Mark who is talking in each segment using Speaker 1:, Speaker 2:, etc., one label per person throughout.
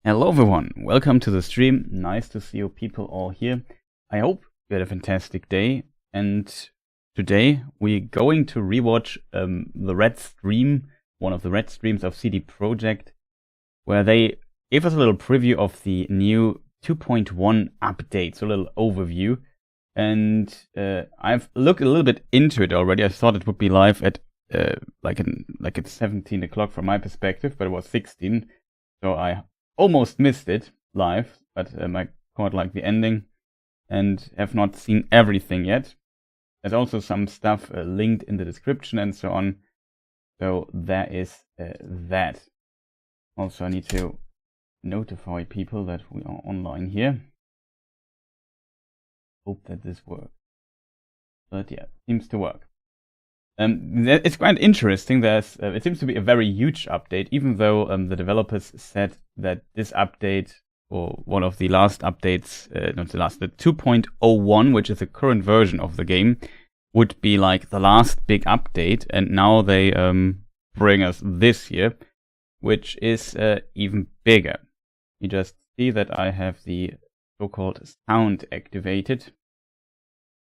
Speaker 1: Hello everyone, welcome to the stream. Nice to see you people all here. I hope you had a fantastic day, and today we're going to rewatch the REDStream, one of the REDStreams of CDProjekt, where they gave us a little preview of the new 2.1 update, so a little overview. And I've looked a little bit into it already. I thought it would be live at like at 17 o'clock from my perspective, but it was 16, so I almost missed it live, but I caught like the ending and have not seen everything yet. There's also some stuff linked in the description and so on. So there is that. Also, I need to notify people that we are online here. Hope that this works. But yeah, seems to work. It's quite interesting. It seems to be a very huge update, even though the developers said that this update, or one of the last updates, not the last, the 2.01, which is the current version of the game, would be like the last big update, and now they bring us this here, which is even bigger. You just see that I have the so-called sound activated,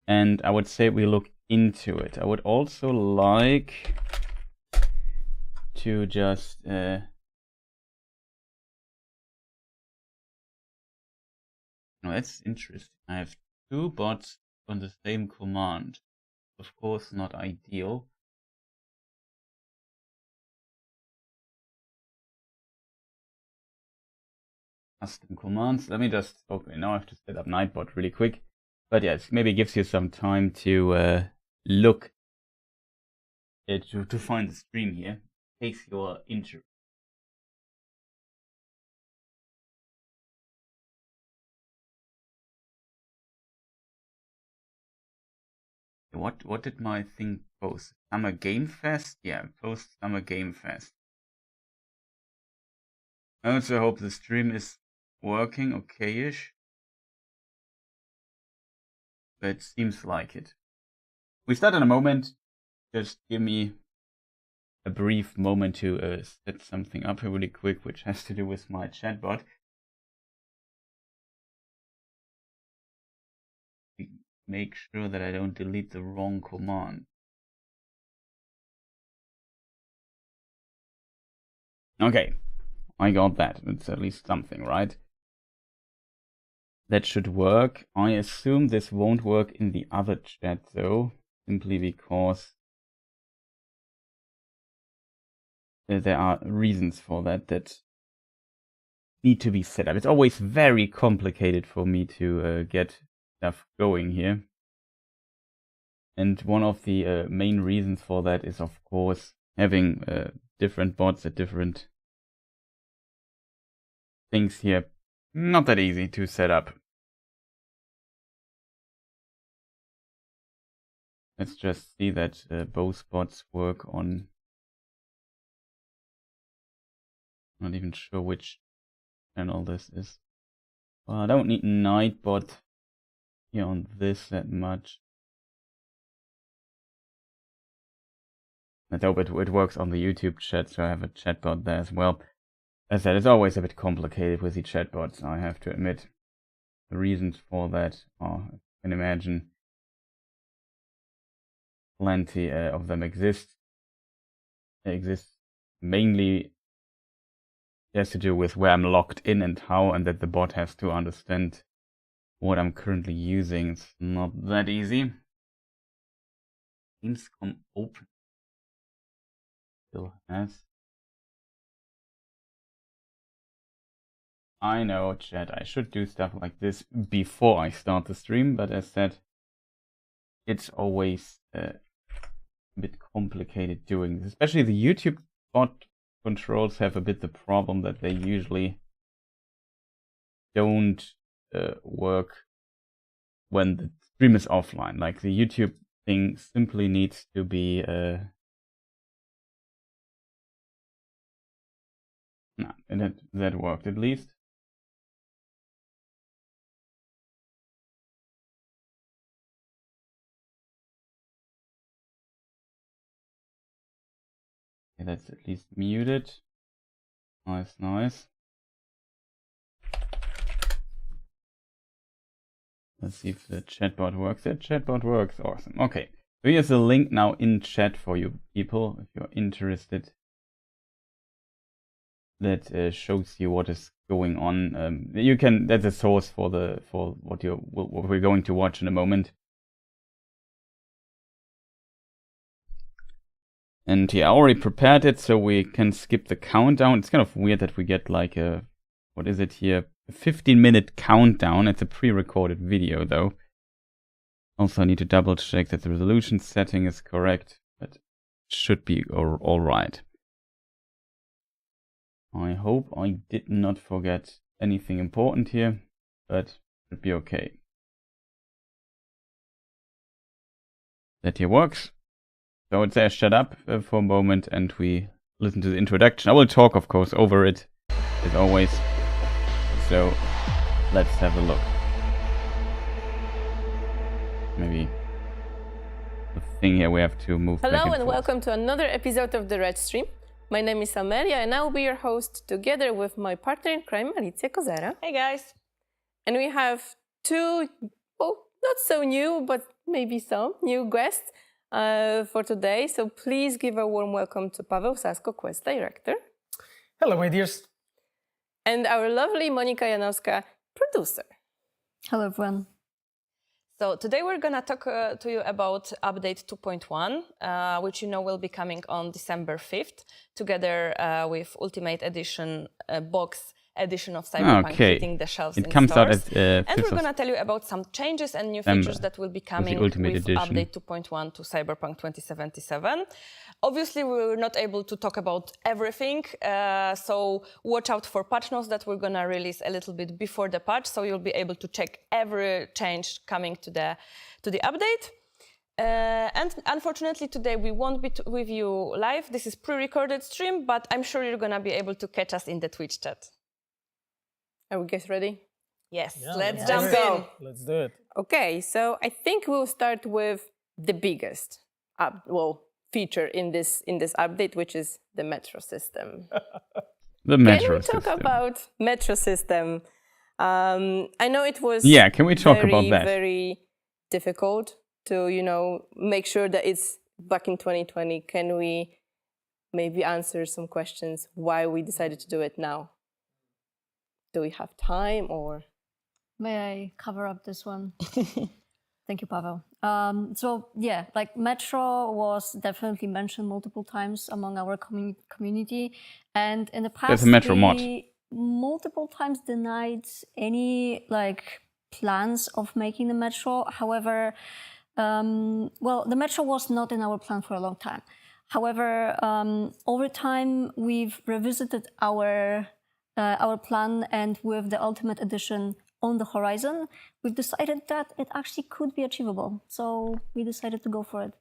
Speaker 1: and I would say we look into it. I would also like to just no, that's interesting. I have two bots on the same command. Of course, not ideal. Custom commands. Let me just, okay, now I have to set up Nightbot really quick. But yes, maybe gives you some time to look to find the stream here, in case you're interested. What did my thing post? Summer Game Fest? Yeah, post Summer Game Fest. I also hope the stream is working okay-ish. But it seems like it. We start in a moment. Just give me a brief moment to set something up here really quick, which has to do with my chatbot. Make sure that I don't delete the wrong command. Okay, I got that. It's at least something, right? That should work. I assume this won't work in the other chat though, simply because there are reasons for that need to be set up. It's always very complicated for me to get stuff going here. And one of the main reasons for that is, of course, having different bots at different things here. Not that easy to set up. Let's just see that both bots work on... Not even sure which channel this is. Well, I don't need Nightbot here on this that much. I hope it works on the YouTube chat, so I have a chatbot there as well. As I said, it's always a bit complicated with the chatbots, I have to admit. The reasons for that are, I can imagine, plenty of them exist. They exist mainly has to do with where I'm logged in and how, and that the bot has to understand what I'm currently using. It's not that easy. Gamescom open. Still has. I know, chat, I should do stuff like this before I start the stream, but as said, it's always a bit complicated doing this. Especially the YouTube bot controls have a bit the problem that they usually don't work when the stream is offline. Like the YouTube thing simply needs to be nah, and that worked at least. Okay, that's at least muted. Nice, nice. Let's see if the chatbot works. The chatbot works. Awesome. Okay. So here's a link now in chat for you people if you're interested. That shows you what is going on. You can. That's a source for what we're going to watch in a moment. And yeah, I already prepared it so we can skip the countdown. It's kind of weird that we get like a, what is it here? A 15-minute countdown. It's a pre-recorded video though. Also I need to double check that the resolution setting is correct, but it should be all right. I hope I did not forget anything important here, but it should be okay. That here works. So it says shut up for a moment and we listen to the introduction. I will talk, of course, over it, as always. So let's have a look. Maybe the thing here we have to move back
Speaker 2: Hello and
Speaker 1: forth.
Speaker 2: welcome to another episode of the REDStream. My name is Amelia and I will be your host together with my partner in crime, Alicja Kozera.
Speaker 3: Hey guys!
Speaker 2: And we have two, well, not so new, but maybe some new guests for today. So please give a warm welcome to Paweł Sasko, Quest Director.
Speaker 4: Hello, my dears.
Speaker 2: And our lovely Monika Janowska, producer.
Speaker 5: Hello, everyone.
Speaker 3: So today we're gonna talk to you about update 2.1, which you know will be coming on December 5th, together with Ultimate Edition box edition of Cyberpunk hitting the shelves in
Speaker 1: comes
Speaker 3: stores.
Speaker 1: out at
Speaker 3: and we're gonna tell you about some changes and new features that will be coming with update 2.1 to Cyberpunk 2077. Obviously, we were not able to talk about everything, so watch out for patch notes that we're gonna release a little bit before the patch, so you'll be able to check every change coming to the update. And unfortunately, today we won't be with you live. This is pre-recorded stream, but I'm sure you're gonna be able to catch us in the Twitch chat.
Speaker 2: Are we guys ready?
Speaker 3: Yes,
Speaker 4: Yeah,
Speaker 3: let's jump in.
Speaker 4: Let's do it.
Speaker 2: Okay, so I think we'll start with the biggest feature in this update, which is the metro system.
Speaker 1: The metro
Speaker 2: system. Can we talk about metro system? I know it was
Speaker 1: can we talk about that?
Speaker 2: Very difficult to make sure that it's back in 2020. Can we maybe answer some questions why we decided to do it now? Do we have time or?
Speaker 5: May I cover up this one? Thank you, Paweł. So yeah, like Metro was definitely mentioned multiple times among our community, and in the past,
Speaker 1: there's a Metro mod.
Speaker 5: Multiple times denied any plans of making the Metro. However, the Metro was not in our plan for a long time. However, over time we've revisited our plan, and with the Ultimate Edition on the horizon, we've decided that it actually could be achievable. So we decided to go for it.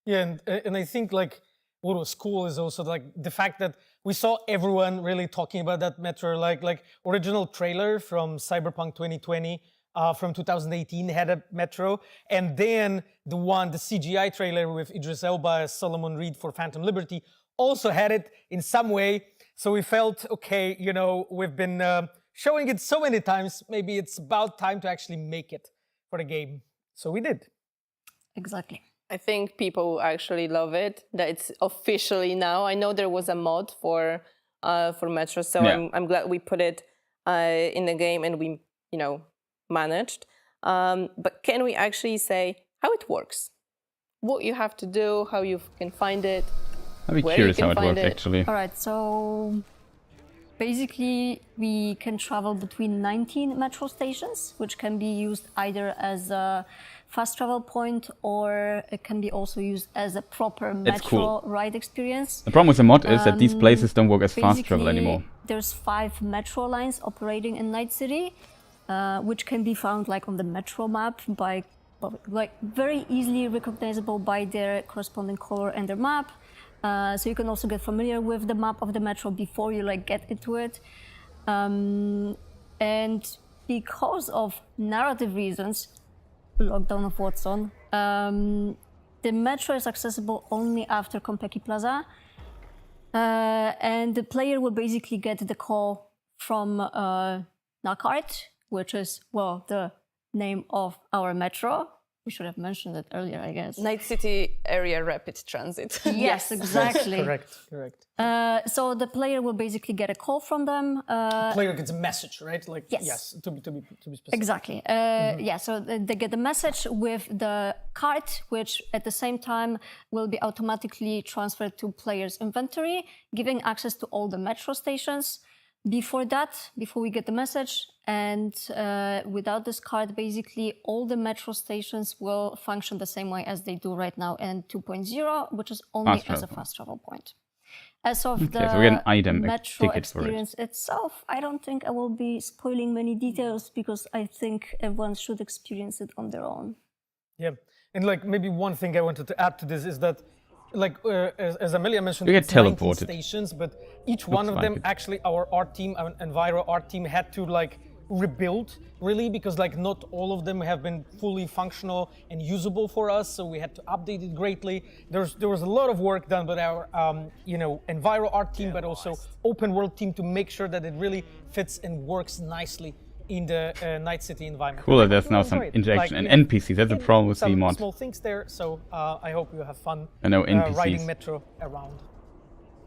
Speaker 4: Yeah, and I think what was cool is also the fact that we saw everyone really talking about that Metro, like original trailer from Cyberpunk 2020 from 2018 had a Metro, and then the CGI trailer with Idris Elba as Solomon Reed for Phantom Liberty also had it in some way. So we felt, okay, we've been showing it so many times, maybe it's about time to actually make it for the game. So we did.
Speaker 5: Exactly.
Speaker 2: I think people actually love it, that it's officially now. I know there was a mod for Metro, so yeah. I'm glad we put it in the game and we, managed. But can we actually say how it works? What you have to do, how you can find it?
Speaker 1: I'd be curious how it works, actually.
Speaker 5: All right, so basically we can travel between 19 metro stations, which can be used either as a fast travel point or it can be also used as a proper metro ride experience.
Speaker 1: The problem with the mod is that these places don't work as fast travel anymore.
Speaker 5: There's 5 metro lines operating in Night City, which can be found on the metro map by very easily recognizable by their corresponding color and their map. So you can also get familiar with the map of the metro before you get into it. And because of narrative reasons, lockdown of Watson, the metro is accessible only after Konpeki Plaza. And the player will basically get the call from Nakart, which is, the name of our metro. We should have mentioned it earlier, I guess.
Speaker 3: Night City Area Rapid Transit.
Speaker 5: Yes, exactly.
Speaker 4: Correct.
Speaker 5: So the player will basically get a call from them.
Speaker 4: Player gets a message, right? Like yes, to be specific.
Speaker 5: Exactly. Yeah. So they get the message with the card, which at the same time will be automatically transferred to player's inventory, giving access to all the metro stations. Before we get the message, and without this card, basically all the metro stations will function the same way as they do right now in 2.0, which is only as a fast travel point. As of the metro experience itself, I don't think I will be spoiling many details because I think everyone should experience it on their own.
Speaker 4: Yeah, and like maybe one thing I wanted to add to this is that, like as Amelia mentioned,
Speaker 1: we get teleported.
Speaker 4: Stations, but each one of them actually our art team, our Enviro art team, had to like rebuild really, because like not all of them have been fully functional and usable for us, so we had to update it greatly. There was a lot of work done by our Enviro art team, but also open world team to make sure that it really fits and works nicely in the Night City environment.
Speaker 1: Cool, there's now some injection and NPCs. That's a problem with the mod.
Speaker 4: Small things there, so I hope you have fun
Speaker 1: NPCs.
Speaker 4: riding metro around.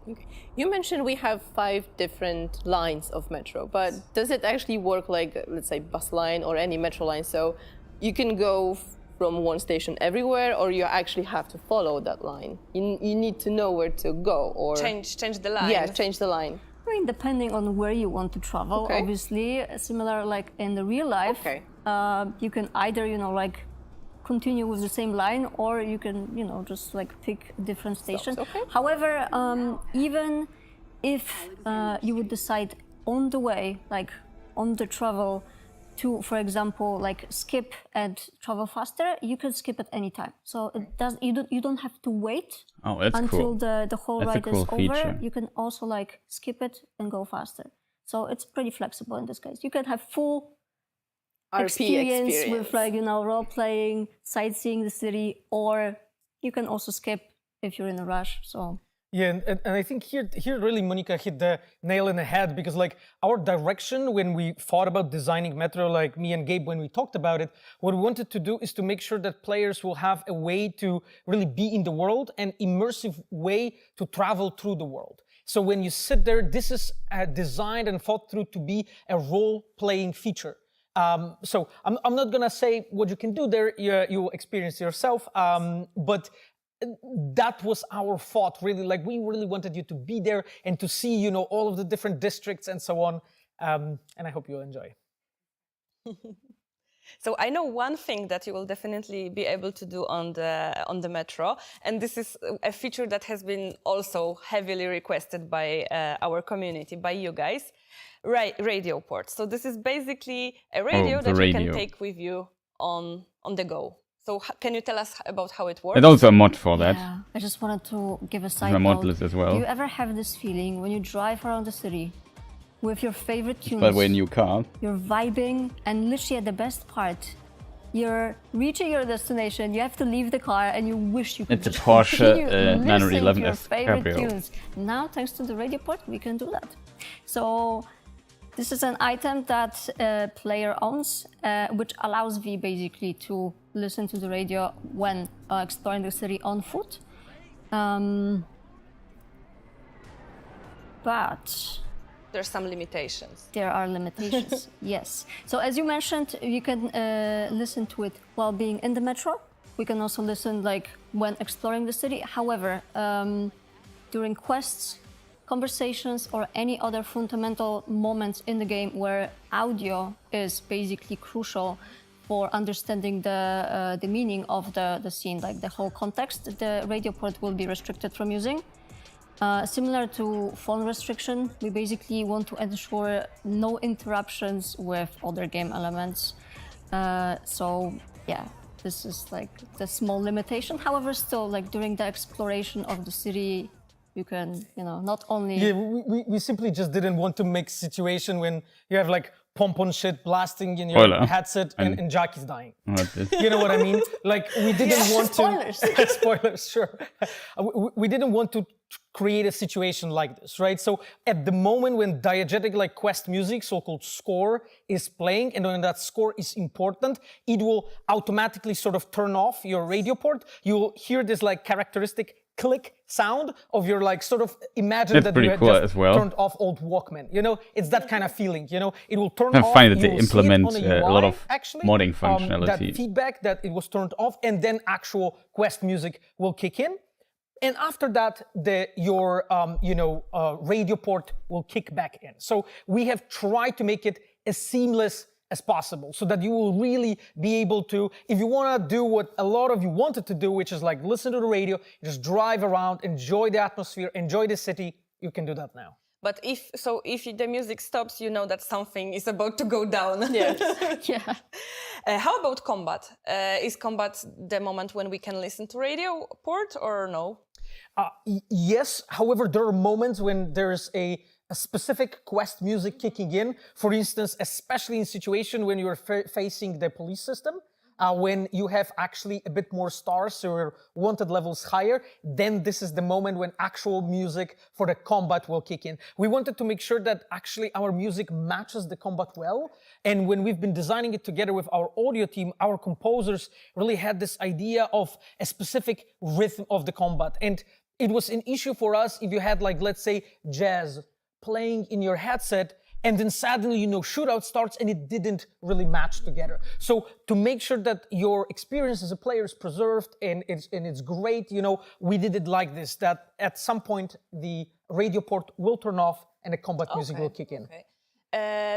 Speaker 2: Okay. You mentioned we have 5 different lines of metro, but does it actually work like, let's say, bus line or any metro line? So you can go from one station everywhere, or you actually have to follow that line? You need to know where to go, or
Speaker 3: change the line.
Speaker 2: Yeah, change the line.
Speaker 5: I mean, depending on where you want to travel, obviously, similar like in the real life, you can either, like continue with the same line, or you can, just like pick a different station. However, even if you would decide on the way, like on the travel to, for example, like skip and travel faster, you can skip at any time. So it does. You don't have to wait until the whole ride is over. You can also like skip it and go faster. So it's pretty flexible in this case. You can have full experience with like role playing, sightseeing the city, or you can also skip if you're in a rush. So.
Speaker 4: Yeah, and I think here really Monica hit the nail in the head, because like our direction when we thought about designing Metro, like me and Gabe when we talked about it, what we wanted to do is to make sure that players will have a way to really be in the world, and immersive way to travel through the world. So when you sit there, this is designed and thought through to be a role-playing feature. So I'm not gonna say what you can do there, you experience yourself, but that was our thought, really. Like we really wanted you to be there and to see, all of the different districts and so on. And I hope you'll enjoy.
Speaker 3: So I know one thing that you will definitely be able to do on the Metro, and this is a feature that has been also heavily requested by our community, by you guys. Radio port. So this is basically a radio that you can take with you on the go. So can you tell us about how it works?
Speaker 1: There's also a mod for that.
Speaker 5: Yeah, I just wanted to give a side note.
Speaker 1: As well.
Speaker 5: Do you ever have this feeling when you drive around the city with your favorite tunes?
Speaker 1: By the way, new car.
Speaker 5: You're vibing, and literally at the best part, you're reaching your destination, you have to leave the car, and you wish you could
Speaker 1: just Porsche
Speaker 5: 911 your favorite tunes. Now, thanks to the radio port, we can do that. So this is an item that player owns, which allows V basically to listen to the radio when exploring the city on foot. But
Speaker 3: there's some limitations.
Speaker 5: There are limitations, yes. So as you mentioned, you can listen to it while being in the metro. We can also listen like when exploring the city. However, during quests, conversations, or any other fundamental moments in the game where audio is basically crucial for understanding the meaning of the scene, like the whole context, the radio port will be restricted from using. Similar to phone restriction, we basically want to ensure no interruptions with other game elements. So yeah, this is like the small limitation. However, still, like during the exploration of the city, you can, not only...
Speaker 4: Yeah, we simply just didn't want to make situation when you have like pom-pom shit blasting in your headset and Jackie's dying. You know what I mean? Like, we didn't want
Speaker 5: spoilers.
Speaker 4: to... Spoilers, sure. We didn't want to create a situation like this, right? So at the moment when diegetic like quest music, so-called score, is playing, and when that score is important, it will automatically sort of turn off your radio port. You'll hear this like characteristic click sound of your like sort of imagine that you had just turned off old Walkman. You know, it's that kind of feeling. You know, it will turn off.
Speaker 1: I find that they implement a lot of modding functionality.
Speaker 4: That feedback that it was turned off, and then actual quest music will kick in. And after that, your radio port will kick back in. So we have tried to make it as seamless as possible, so that you will really be able to, if you want to do what a lot of you wanted to do, which is like listen to the radio, just drive around, enjoy the atmosphere, enjoy the city, you can do that now.
Speaker 3: But if the music stops, you know that something is about to go down.
Speaker 5: Yes. Yeah.
Speaker 3: How about combat? Is combat the moment when we can listen to radio port or no?
Speaker 4: Yes. However, there are moments when there's a specific quest music kicking in. For instance, especially in situation when you're facing the police system, when you have actually a bit more stars, so your wanted levels higher, then this is the moment when actual music for the combat will kick in. We wanted to make sure that actually our music matches the combat well. And when we've been designing it together with our audio team, our composers really had this idea of a specific rhythm of the combat. And it was an issue for us if you had, like, let's say, jazz playing in your headset, and then suddenly, shootout starts and it didn't really match together. So to make sure that your experience as a player is preserved and it's great, we did it like this, that at some point the radio port will turn off and the combat music will kick in.
Speaker 3: Okay.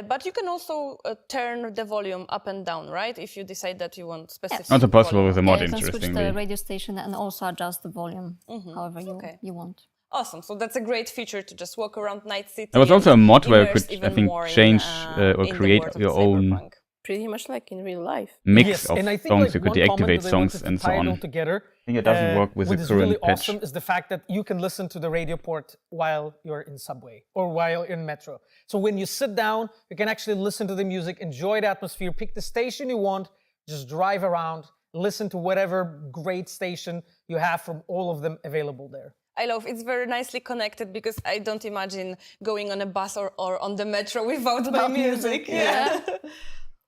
Speaker 3: But you can also turn the volume up and down, right? If you decide that you want specific.
Speaker 1: Yes. Not possible with the mod,
Speaker 5: you can
Speaker 1: interestingly.
Speaker 5: switch the radio station and also adjust the volume however you want.
Speaker 3: Awesome. So that's a great feature to just walk around Night City.
Speaker 1: There was also a mod where you could, I think, change or create your own
Speaker 2: pretty much like in real life.
Speaker 1: Mix of songs. You could deactivate songs and so on.
Speaker 4: Together,
Speaker 1: I think it doesn't work with the current
Speaker 4: really
Speaker 1: patch.
Speaker 4: Awesome is the fact that you can listen to the radio port while you're in subway or while in metro. So when you sit down, you can actually listen to the music, enjoy the atmosphere, pick the station you want, just drive around, listen to whatever great station you have from all of them available there.
Speaker 3: I love it's very nicely connected because I don't imagine going on a bus or on the metro without my music. Yeah.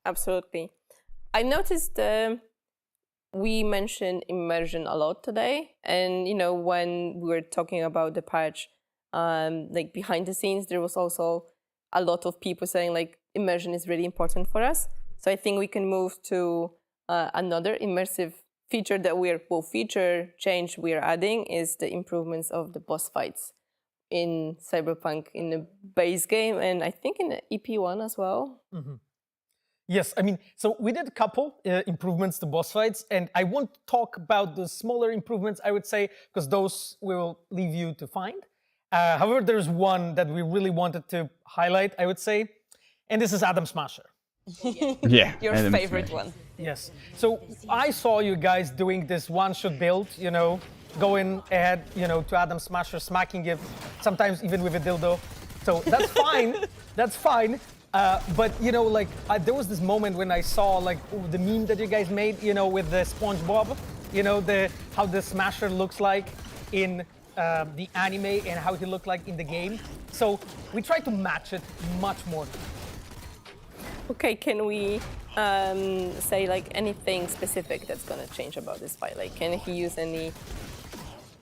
Speaker 2: Absolutely. I noticed we mentioned immersion a lot today. And, when we were talking about the patch, like behind the scenes, there was also a lot of people saying like immersion is really important for us. So I think we can move to another immersive feature that change we're adding is the improvements of the boss fights in Cyberpunk in the base game and I think in the EP1 as well.
Speaker 4: Mm-hmm. Yes, I mean, so we did a couple improvements to boss fights, and I won't talk about the smaller improvements, I would say, because those we will leave you to find. However, there's one that we really wanted to highlight, I would say, and this is Adam Smasher.
Speaker 1: Yeah,
Speaker 3: your
Speaker 1: Adam
Speaker 3: favorite
Speaker 1: Smasher.
Speaker 3: one.
Speaker 4: Yes. So I saw you guys doing this one-shot build, going ahead, to Adam Smasher, smacking it, sometimes even with a dildo. So that's fine. That's fine. But there was this moment when I saw the meme that you guys made, with the SpongeBob, how the Smasher looks like in the anime and how he looked like in the game. So we tried to match it much more.
Speaker 2: Okay, can we say anything specific that's gonna change about this fight? Like, can he use any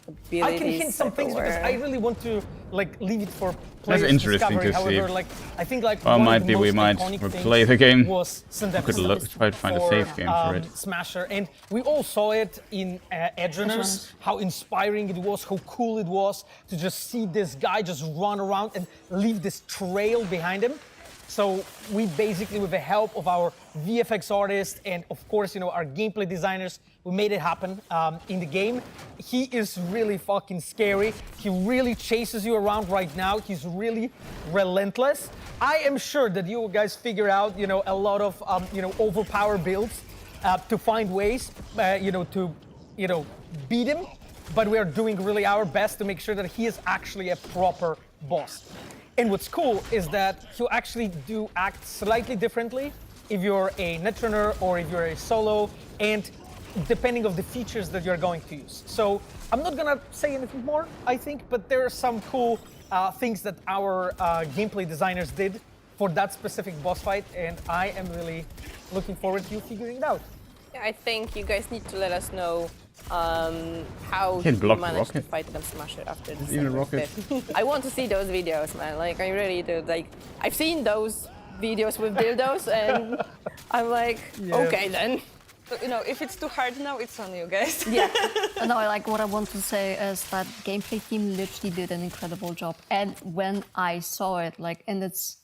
Speaker 2: abilities?
Speaker 4: I can hint some things because I really want to leave it for players.
Speaker 1: That's interesting
Speaker 4: discovery.
Speaker 1: to see.
Speaker 4: However, I think
Speaker 1: well, we might replay the game.
Speaker 4: Was
Speaker 1: we could try to find a save game for it.
Speaker 4: Smasher, and we all saw it in Edgerunners, how inspiring it was, how cool it was to just see this guy just run around and leave this trail behind him. So we basically, with the help of our VFX artists and of course, our gameplay designers, we made it happen in the game. He is really fucking scary. He really chases you around right now. He's really relentless. I am sure that you guys figure out, a lot of, overpowered builds to find ways, to, beat him. But we are doing really our best to make sure that he is actually a proper boss. And what's cool is that you actually do act slightly differently if you're a netrunner or if you're a solo, and depending on the features that you're going to use. So I'm not gonna say anything more, I think, but there are some cool things that our gameplay designers did for that specific boss fight, and I am really looking forward to you figuring it out.
Speaker 2: Yeah, I think you guys need to let us know how
Speaker 1: you
Speaker 2: you managed
Speaker 1: rocket.
Speaker 2: to fight them Smasher after the
Speaker 1: Even rocket.
Speaker 2: I want to see those videos, man. Like, I really do. Like, I've seen those videos with dildos, and I'm like, okay then.
Speaker 3: So, you know, if it's too hard now, it's on you guys.
Speaker 5: Yeah. No, like what I want to say is that gameplay team literally did an incredible job. And when I saw it, like in its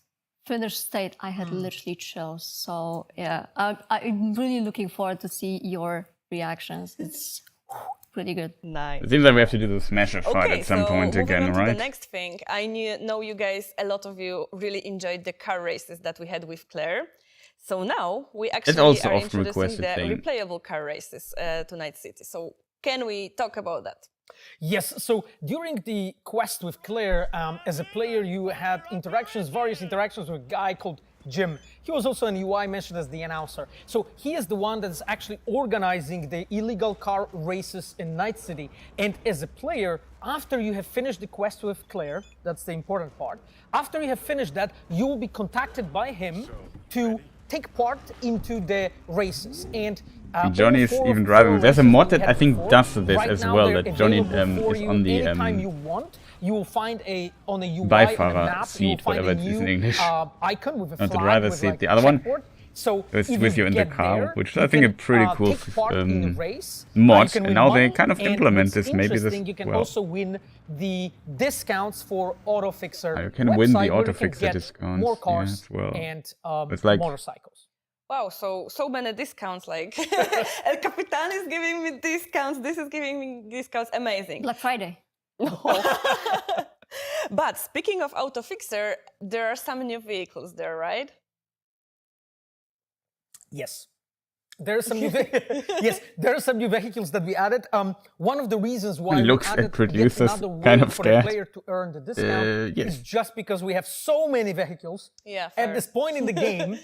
Speaker 5: finished state, I had literally chills. So yeah, I'm really looking forward to see your reactions. It's pretty good.
Speaker 3: Nice.
Speaker 1: It seems like we have to do the Smasher fight at some point again,
Speaker 3: moving on
Speaker 1: right?
Speaker 3: to the next thing, I know you guys, a lot of you really enjoyed the car races that we had with Claire. So now we actually are introducing the replayable car races to Night City. So can we talk about that?
Speaker 4: Yes, so during the quest with Claire, as a player, you had various interactions with a guy called Jim. He was also an UI mentioned as the announcer. So he is the one that is actually organizing the illegal car races in Night City. And as a player, after you have finished the quest with Claire, that's the important part, after you have finished that, you will be contacted by him to take part into the races. And
Speaker 1: Johnny is even driving. There's a mod that I think does this as well, that Johnny is on the
Speaker 4: anytime you want. You will find on a UI
Speaker 1: Beifahrer seat, whatever it is in English.
Speaker 4: Icon with a flag,
Speaker 1: Not the driver's seat. The other one
Speaker 4: so
Speaker 1: is with you in the car, which I think a pretty cool
Speaker 4: mod.
Speaker 1: And now they kind of implement this. Maybe this.
Speaker 4: You can also win the discounts for AutoFixer.
Speaker 1: You can win the AutoFixer discounts
Speaker 4: more cars
Speaker 1: as well.
Speaker 4: And
Speaker 1: it's like
Speaker 4: motorcycles.
Speaker 3: Wow, so many discounts, like El Capitan is giving me discounts, this is giving me discounts, amazing.
Speaker 5: Black Friday.
Speaker 3: But speaking of AutoFixer, there are some new vehicles there, right?
Speaker 4: Yes. There are some new there are some new vehicles that we added. One of the reasons why we added
Speaker 1: producers
Speaker 4: another way
Speaker 1: kind of
Speaker 4: for the player to earn the discount is just because we have so many vehicles at this point in the game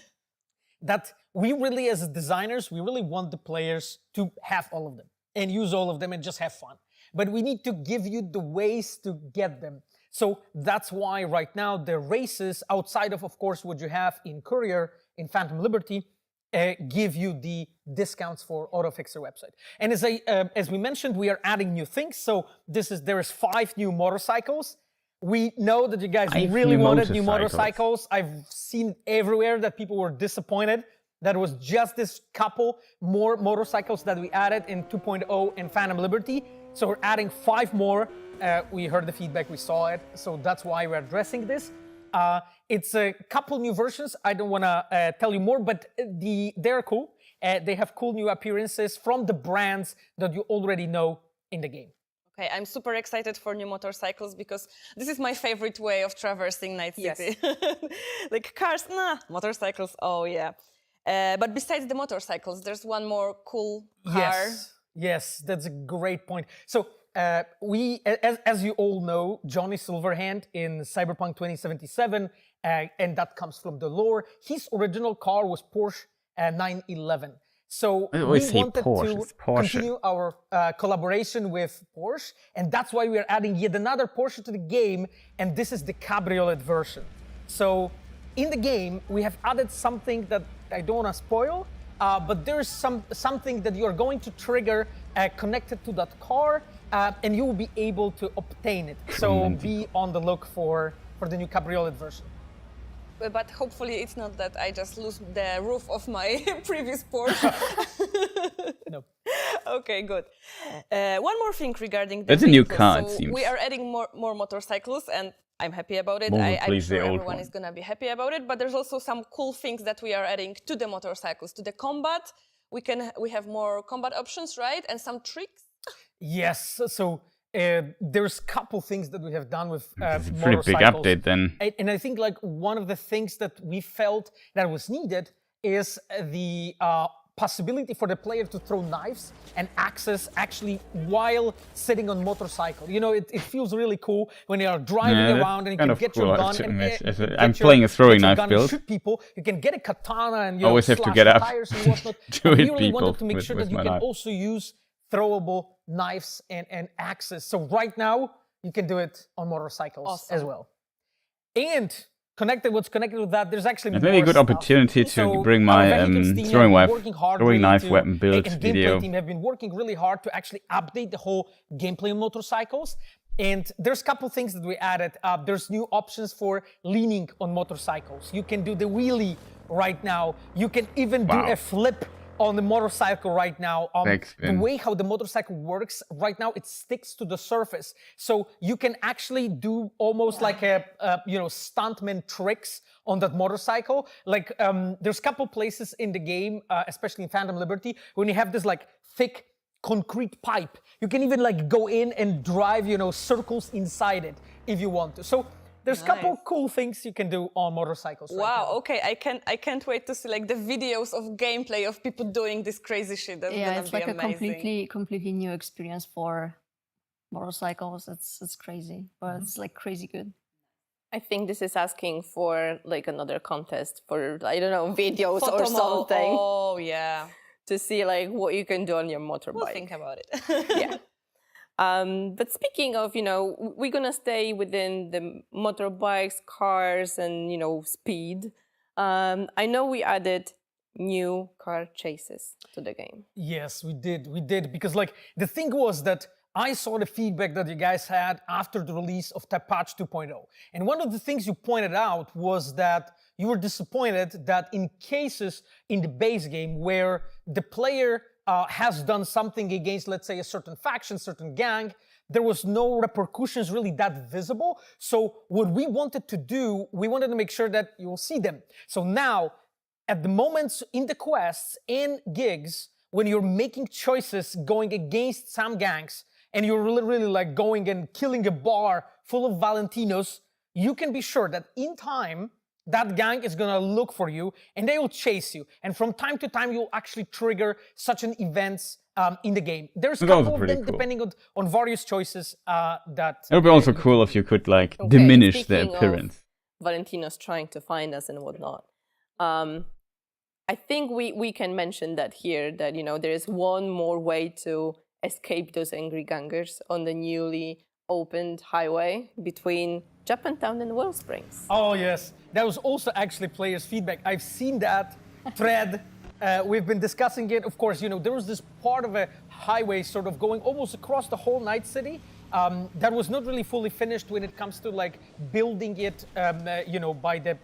Speaker 4: that we really, as designers, we really want the players to have all of them and use all of them and just have fun. But we need to give you the ways to get them. So that's why right now the races, outside of course, what you have in Courier, in Phantom Liberty, give you the discounts for AutoFixer website. And as we mentioned, we are adding new things. So there is 5 new motorcycles. We know that you guys really wanted new motorcycles. I've seen everywhere that people were disappointed. That was just this couple more motorcycles that we added in 2.0 and Phantom Liberty. So we're adding 5 more. We heard the feedback, we saw it. So that's why we're addressing this. It's a couple new versions. I don't want to tell you more, but they're cool. They have cool new appearances from the brands that you already know in the game.
Speaker 3: Okay, I'm super excited for new motorcycles because this is my favorite way of traversing Night City. Yes. Like cars, nah, motorcycles, oh yeah. But besides the motorcycles, there's one more cool car.
Speaker 4: Yes, that's a great point. So as you all know, Johnny Silverhand in Cyberpunk 2077, and that comes from the lore, his original car was Porsche 911. So we wanted to continue our collaboration with Porsche, and that's why we're adding yet another Porsche to the game, and this is the cabriolet version. So in the game, we have added something that I don't want to spoil, but there's something that you're going to trigger connected to that car, and you will be able to obtain it. So be on the look for the new cabriolet version.
Speaker 3: But hopefully it's not that I just lose the roof of my previous Porsche.
Speaker 4: No.
Speaker 3: Okay, good. One more thing regarding the
Speaker 1: That's a new car, it seems.
Speaker 3: We are adding more motorcycles, and I'm happy about it. I'm sure everyone is going to be happy about it. But there's also some cool things that we are adding to the motorcycles, to the combat. We have more combat options, right? And some tricks.
Speaker 4: Yes. So there's a couple things that we have done with
Speaker 1: it's a
Speaker 4: motorcycles.
Speaker 1: pretty big update then.
Speaker 4: And I think like one of the things that we felt that was needed is the possibility for the player to throw knives and axes actually while sitting on motorcycle. You know, it feels really cool when you are driving around and you can get your gun and
Speaker 1: I'm playing a throwing knife build.
Speaker 4: Shoot people. You can get a katana and you
Speaker 1: always have to get up
Speaker 4: tires and whatnot.
Speaker 1: to
Speaker 4: we
Speaker 1: hit
Speaker 4: really
Speaker 1: people
Speaker 4: wanted to make sure that you can
Speaker 1: knife.
Speaker 4: also use throwable knives and axes. So right now you can do it on motorcycles as well. And what's connected with that, there's actually
Speaker 1: maybe a good opportunity to bring my throwing knife weapon build video.
Speaker 4: Gameplay team have been working really hard to actually update the whole gameplay on motorcycles. And there's a couple things that we added. There's new options for leaning on motorcycles. You can do the wheelie right now. You can even do a flip on the motorcycle right now. The way how the motorcycle works right now, it sticks to the surface. So you can actually do almost like a stuntman tricks on that motorcycle. Like there's a couple places in the game, especially in Phantom Liberty, when you have this like thick concrete pipe. You can even like go in and drive, circles inside it if you want to. So there's a couple cool things you can do on motorcycles.
Speaker 3: Wow, okay, I can't wait to see like the videos of gameplay of people doing this crazy shit. That's gonna
Speaker 5: it's
Speaker 3: be
Speaker 5: like
Speaker 3: amazing.
Speaker 5: a completely new experience for motorcycles. It's crazy, but it's like crazy good.
Speaker 2: I think this is asking for like another contest for, I don't know, videos or something.
Speaker 3: Oh yeah.
Speaker 2: To see like what you can do on your motorbike.
Speaker 3: We'll think about it.
Speaker 2: Yeah. But speaking of, we're gonna stay within the motorbikes, cars, and speed. I know we added new car chases to the game.
Speaker 4: Yes, we did because like the thing was that I saw the feedback that you guys had after the release of Patch 2.0, and one of the things you pointed out was that you were disappointed that in cases in the base game where the player has done something against, let's say, a certain faction, certain gang, there was no repercussions really that visible. So what we wanted to do, we wanted to make sure that you'll see them. So now, at the moments in the quests, in gigs, when you're making choices going against some gangs, and you're really like going and killing a bar full of Valentinos, you can be sure that in time, that gang is gonna look for you and they will chase you. And from time to time, you'll actually trigger such an events in the game. There's a couple of them depending on various choices that...
Speaker 1: It would be also cool if you could like diminish the appearance.
Speaker 2: Valentinos trying to find us and whatnot. I think we can mention that here, that, there is one more way to escape those angry gangers on the newly opened highway between Japantown and Wellsprings.
Speaker 4: Oh yes, that was also actually players' feedback. I've seen that thread. We've been discussing it. Of course, there was this part of a highway sort of going almost across the whole Night City that was not really fully finished when it comes to like building it, by the,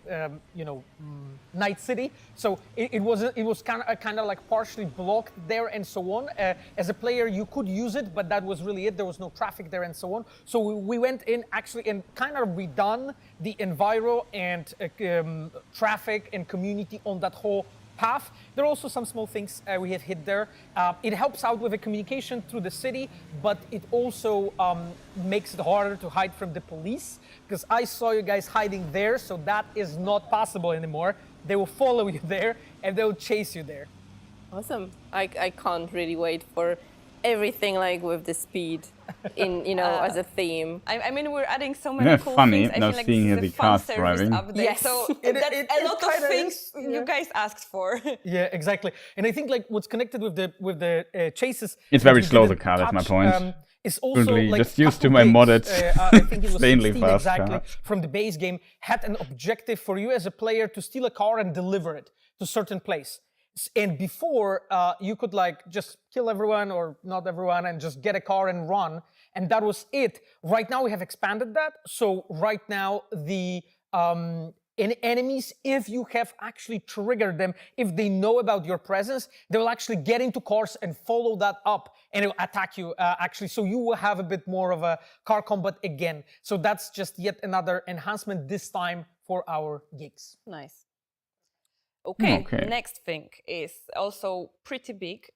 Speaker 4: Night City. So it was kind of like partially blocked there and so on. As a player, you could use it, but that was really it. There was no traffic there and so on. So we went in actually and kind of redone the enviro and traffic and community on that whole path. There are also some small things we have hit there. It helps out with the communication through the city, but it also makes it harder to hide from the police, because I saw you guys hiding there, so that is not possible anymore. They will follow you there and they will chase you there.
Speaker 2: Awesome. I can't really wait for everything like with the speed in as a theme.
Speaker 3: I mean, we're adding so many cool
Speaker 1: funny
Speaker 3: things.
Speaker 1: now
Speaker 3: like
Speaker 1: seeing the cars driving.
Speaker 3: Yes. So that's a lot of things you guys asked for.
Speaker 4: Yeah, exactly. And I think like what's connected with the chases.
Speaker 1: It's very slow, the car. That's my point.
Speaker 4: It's also like
Speaker 1: just used to my modded
Speaker 4: I think it was
Speaker 1: insanely
Speaker 4: 16
Speaker 1: fast
Speaker 4: exactly
Speaker 1: car.
Speaker 4: from the base game had an objective for you as a player to steal a car and deliver it to a certain place. And before, you could like just kill everyone or not everyone and just get a car and run. And that was it. Right now we have expanded that. So right now the enemies, if you have actually triggered them, if they know about your presence, they will actually get into cars and follow that up and it will attack you actually. So you will have a bit more of a car combat again. So that's just yet another enhancement this time for our gigs.
Speaker 3: Nice. Okay, next thing is also pretty big.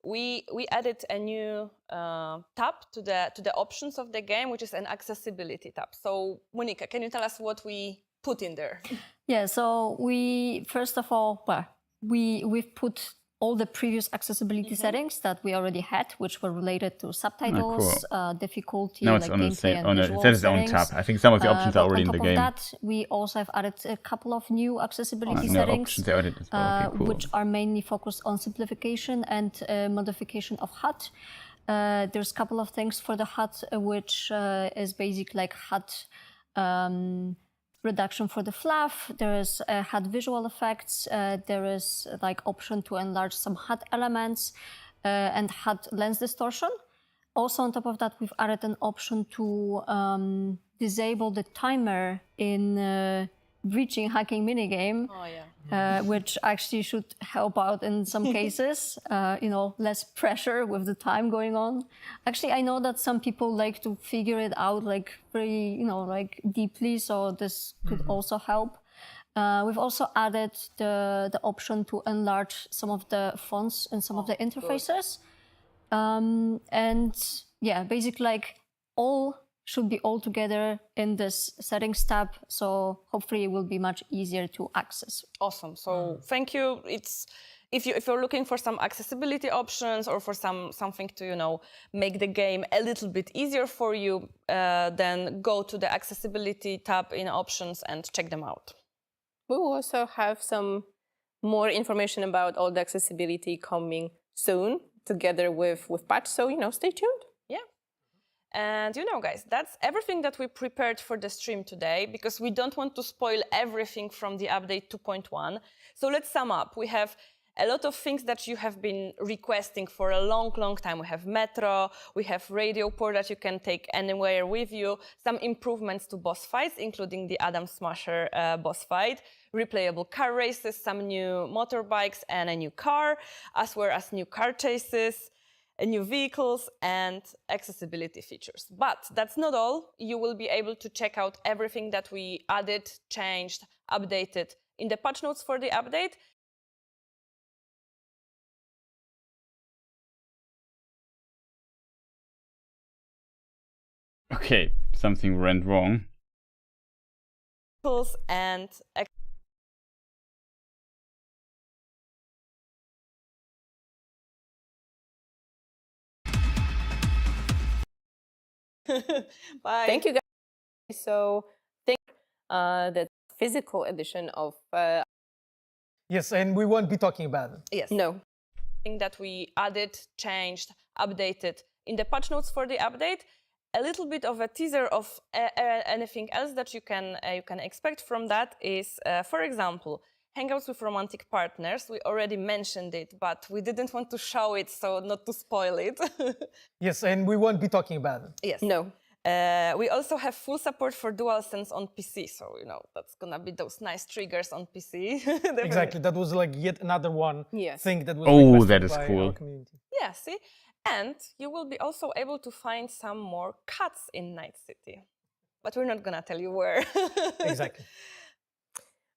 Speaker 3: We added a new tab to the options of the game, which is an accessibility tab. So, Monika, can you tell us what we put in there?
Speaker 5: Yeah, so we first of all, we've put all the previous accessibility settings that we already had, which were related to subtitles, difficulty,
Speaker 1: no, it's
Speaker 5: like
Speaker 1: on the
Speaker 5: gameplay
Speaker 1: same,
Speaker 5: and
Speaker 1: it's
Speaker 5: visual
Speaker 1: its own
Speaker 5: settings.
Speaker 1: tab. I think some of the options are already in the game.
Speaker 5: On top of that, we also have added a couple of new accessibility
Speaker 1: No,
Speaker 5: settings,
Speaker 1: options are added as well. Okay, cool.
Speaker 5: which are mainly focused on simplification and modification of HUD. There's a couple of things for the HUD, which is basic like HUD reduction for the fluff. There is HUD visual effects. There is like option to enlarge some HUD elements and HUD lens distortion. Also on top of that, we've added an option to disable the timer in breaching hacking minigame, which actually should help out in some cases. You know, less pressure with the time going on. Actually, I know that some people like to figure it out like very, you know, like deeply. So this could also help. We've also added the option to enlarge some of the fonts and some of the interfaces. And yeah, basically like should be all together in this settings tab, so hopefully it will be much easier to access.
Speaker 3: Awesome. So thank you. It's if you're looking for some accessibility options or for something to, you know, make the game a little bit easier for you, then go to the accessibility tab in options and check them out.
Speaker 2: We will also have some more information about all the accessibility coming soon, together with patch. So, you know, stay tuned.
Speaker 3: And you know, guys, that's everything that we prepared for the stream today, because we don't want to spoil everything from the update 2.1. So let's sum up. We have a lot of things that you have been requesting for a long, long time. We have Metro, we have radio port that you can take anywhere with you, some improvements to boss fights, including the Adam Smasher boss fight, replayable car races, some new motorbikes and a new car, as well as new car chases, new vehicles and accessibility features. But that's not all. You will be able to check out everything that we added, changed, updated in the patch notes for the update.
Speaker 1: Okay, something went wrong.
Speaker 3: And bye.
Speaker 2: Thank you, guys. So, the physical edition of.
Speaker 4: Yes, and we won't be talking about it.
Speaker 3: Yes.
Speaker 2: No.
Speaker 3: That we added, changed, updated in the patch notes for the update. A little bit of a teaser of anything else that you can expect from that is, for example, Hangouts with romantic partners. We already mentioned it, but we didn't want to show it, so not to spoil it.
Speaker 4: Yes, and we won't be talking about it.
Speaker 3: Yes.
Speaker 2: No.
Speaker 3: We also have full support for DualSense on PC, so you know that's gonna be those nice triggers on PC.
Speaker 4: Exactly, that was like yet another one thing that was
Speaker 1: requested that is
Speaker 4: by
Speaker 1: cool.
Speaker 4: Our community.
Speaker 3: Yeah, see, and you will be also able to find some more cuts in Night City, but we're not gonna tell you where.
Speaker 4: Exactly.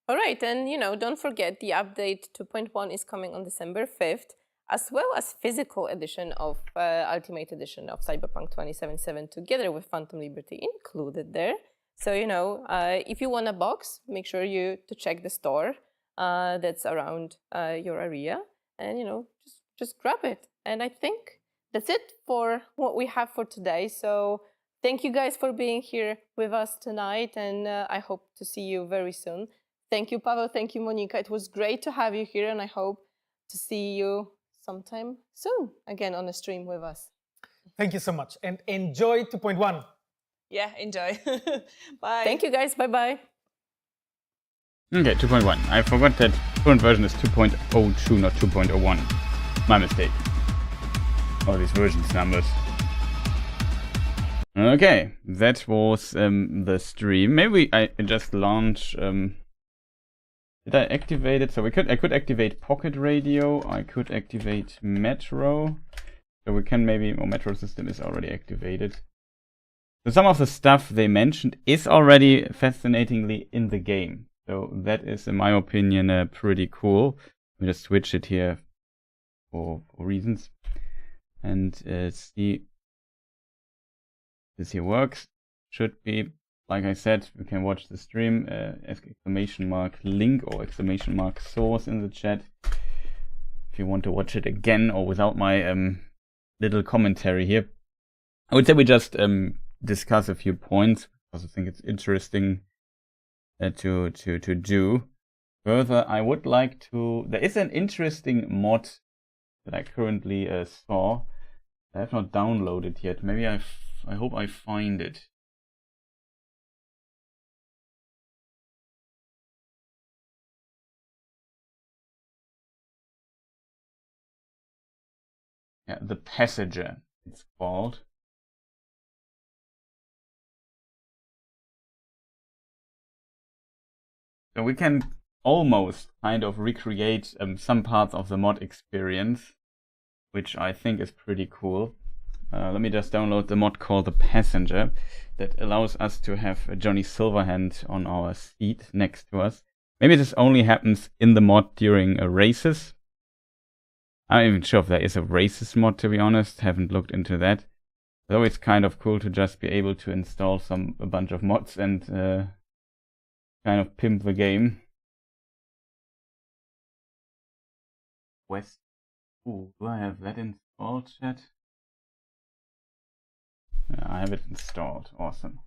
Speaker 2: All right, and you know, don't forget the update 2.1 is coming on December 5th, as well as physical edition of Ultimate Edition of Cyberpunk 2077, together with Phantom Liberty included there. So you know, if you want a box, make sure to check the store that's around your area, and you know, just grab it. And I think that's it for what we have for today. So thank you guys for being here with us tonight, and I hope to see you very soon. Thank you, Paweł. Thank you, Monika. It was great to have you here, and I hope to see you sometime soon again on a stream with us.
Speaker 4: Thank you so much, and enjoy 2.1.
Speaker 3: Yeah, enjoy. Bye.
Speaker 2: Thank you, guys. Bye-bye.
Speaker 1: Okay, 2.1. I forgot that current version is 2.02, not 2.01. My mistake. All these versions numbers. Okay, that was the stream. Maybe I just launch. Did I activate it? So I could activate Pocket Radio. I could activate Metro. So we can maybe. Oh, Metro system is already activated. So some of the stuff they mentioned is already fascinatingly in the game. So that is, in my opinion, pretty cool. Let me just switch it here for reasons. And see, this here works. Should be, like I said, you can watch the stream. !link or !source in the chat. if you want to watch it again or without my little commentary here. I would say we just discuss a few points because I think it's interesting to do. Further, I would like to... There is an interesting mod that I currently saw. I have not downloaded yet. Maybe I hope I find it. Yeah, The Passenger, it's called. So we can almost kind of recreate some parts of the mod experience, which I think is pretty cool. Let me just download the mod called The Passenger that allows us to have Johnny Silverhand on our seat next to us. Maybe this only happens in the mod during races. I'm not even sure if there is a races mod, to be honest. Haven't looked into that. It's always kind of cool to just be able to install a bunch of mods and kind of pimp the game. West. Ooh, do I have that installed, chat? Yeah, I have it installed. Awesome.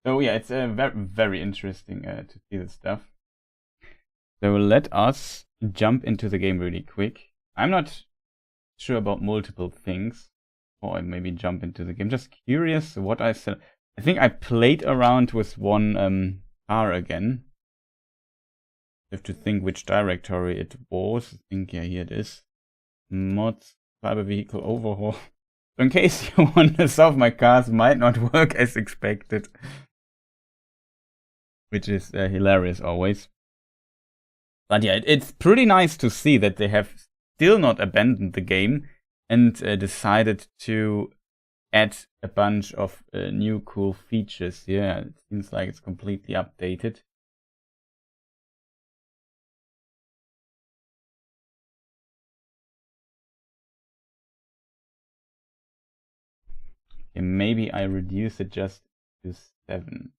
Speaker 1: So yeah, it's very, very interesting to see this stuff. So let us jump into the game really quick. I'm not sure about multiple things, or I maybe jump into the game. Just curious what I said. I think I played around with one car again. I have to think which directory it was. I think, yeah, here it is. Mods, cyber vehicle overhaul. So in case you wonder, some of my cars might not work as expected. Which is hilarious always. But yeah, it's pretty nice to see that they have still not abandoned the game and decided to add a bunch of new cool features. Yeah, it seems like it's completely updated. Okay, maybe I reduce it just to 7.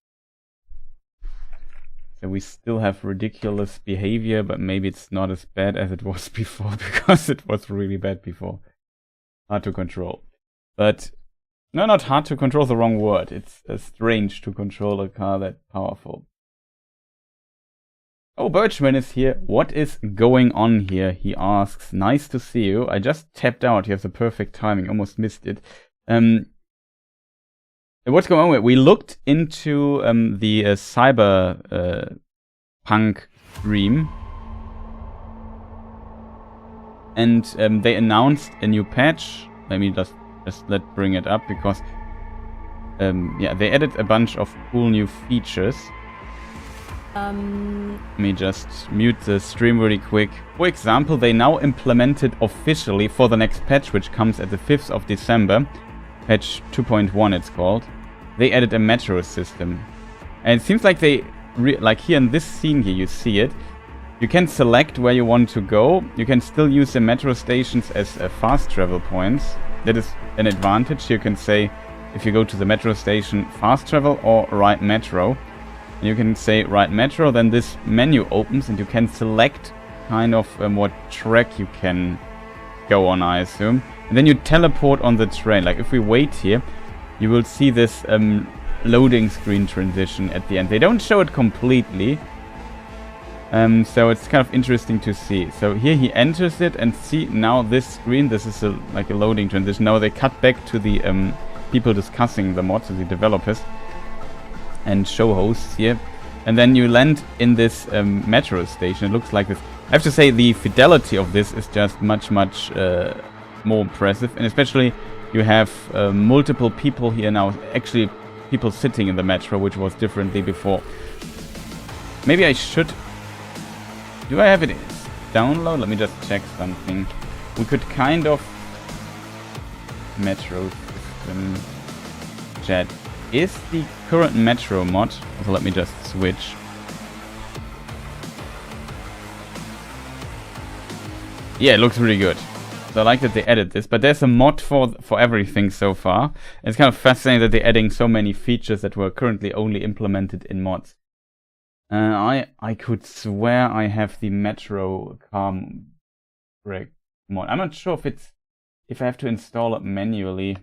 Speaker 1: So we still have ridiculous behavior, but maybe it's not as bad as it was before, because it was really bad before. Hard to control. But, no, not hard to control, the wrong word. It's strange to control a car that powerful. Oh, Birchman is here. What is going on here? He asks. Nice to see you. I just tapped out. You have the perfect timing. Almost missed it. What's going on with? We looked into the Cyberpunk stream, and they announced a new patch. Let me just bring it up because yeah, they added a bunch of cool new features. Let me just mute the stream really quick. For example, they now implemented officially for the next patch, which comes at the 5th of December. Patch 2.1 it's called. They added a metro system. And it seems like they, like here in this scene here, you see it. You can select where you want to go. You can still use the metro stations as fast travel points. That is an advantage. You can say, if you go to the metro station, fast travel or ride metro. And you can say ride metro, then this menu opens and you can select kind of what track you can go on, I assume. And then you teleport on the train. Like if we wait here, you will see this loading screen transition at the end. They don't show it completely. So it's kind of interesting to see. So here he enters it and see now this screen, this is like a loading transition. Now they cut back to the people discussing the mods, the developers and show hosts here. And then you land in this metro station. It looks like this. I have to say the fidelity of this is just much more impressive, and especially you have multiple people here now, actually people sitting in the metro, which was differently before. Maybe I should... Do I have it download? Let me just check something. We could kind of... Metro system... Chat. Is the current metro mod... So let me just switch. Yeah, it looks really good. So I like that they added this, but there's a mod for everything so far. It's kind of fascinating that they're adding so many features that were currently only implemented in mods. I could swear I have the Metro car mod. I'm not sure if I have to install it manually.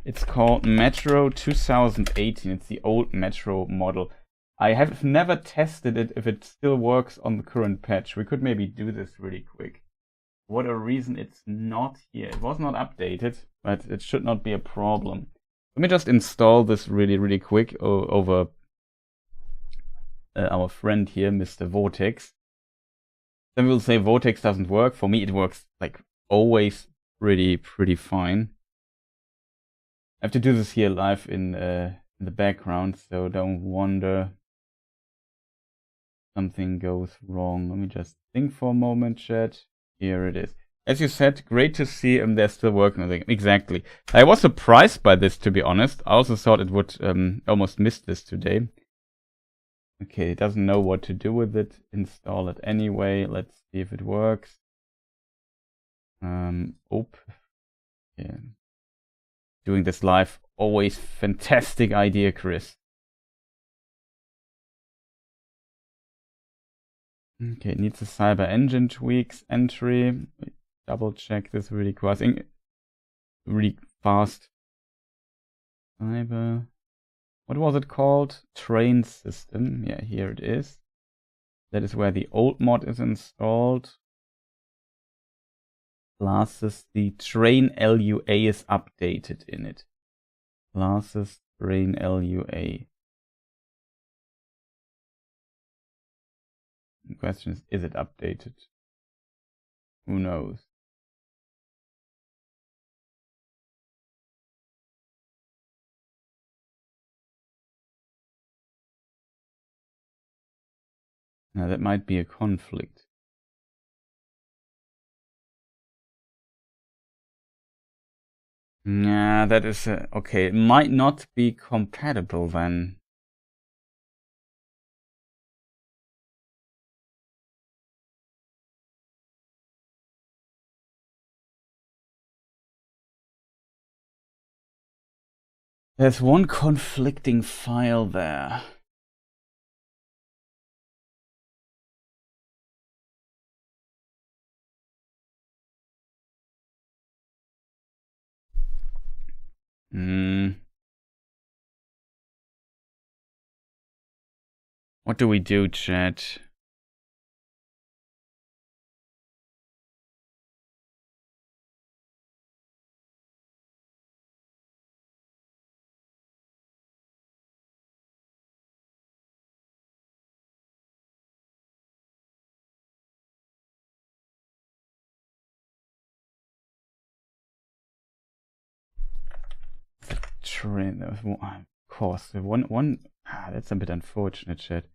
Speaker 1: It's called Metro 2018. It's the old Metro model. I have never tested it if it still works on the current patch. We could maybe do this really quick. What a reason it's not here. It was not updated, but it should not be a problem. Let me just install this really quick over our friend here, Mr. Vortex. Then we'll say Vortex doesn't work. For me, it works like always pretty fine. I have to do this here live in the background, so don't wonder something goes wrong. Let me just think for a moment, chat. Here it is. As you said, great to see they're still working on it. Exactly. I was surprised by this, to be honest. I also thought it would almost miss this today. Okay, it doesn't know what to do with it. Install it anyway. Let's see if it works. Yeah. Doing this live, always fantastic idea, Chris. Okay, it needs a cyber engine tweaks entry. Double check this really fast. Really fast. Cyber. What was it called? Train system. Yeah, here it is. That is where the old mod is installed. Classes, the train LUA is updated in it. Classes, train LUA. The question is it updated? Who knows? Now that might be a conflict. Yeah, that is okay. It might not be compatible then. There's one conflicting file there. What do we do, chat? Train, of course, that's a bit unfortunate, chat.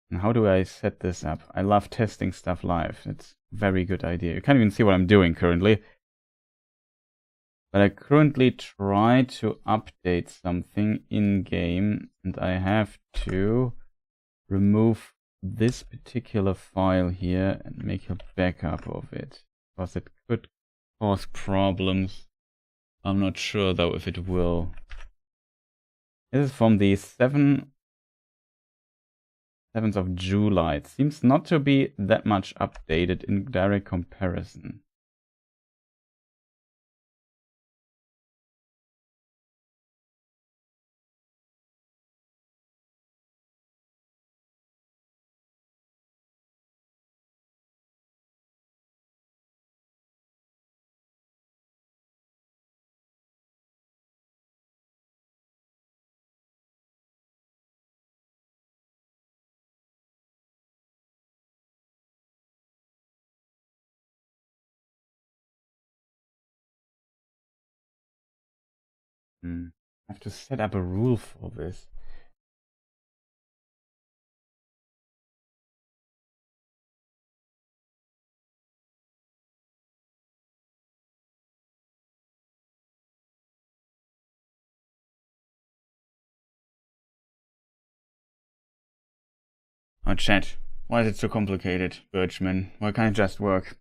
Speaker 1: And how do I set this up? I love testing stuff live. It's a very good idea. You can't even see what I'm doing currently. But I currently try to update something in-game, and I have to remove this particular file here and make a backup of it, because it could cause problems. I'm not sure though if it will. This is from the 7th of July. It seems not to be that much updated in direct comparison. I have to set up a rule for this. Oh, chat. Why is it so complicated, Birchman? Why can't it just work?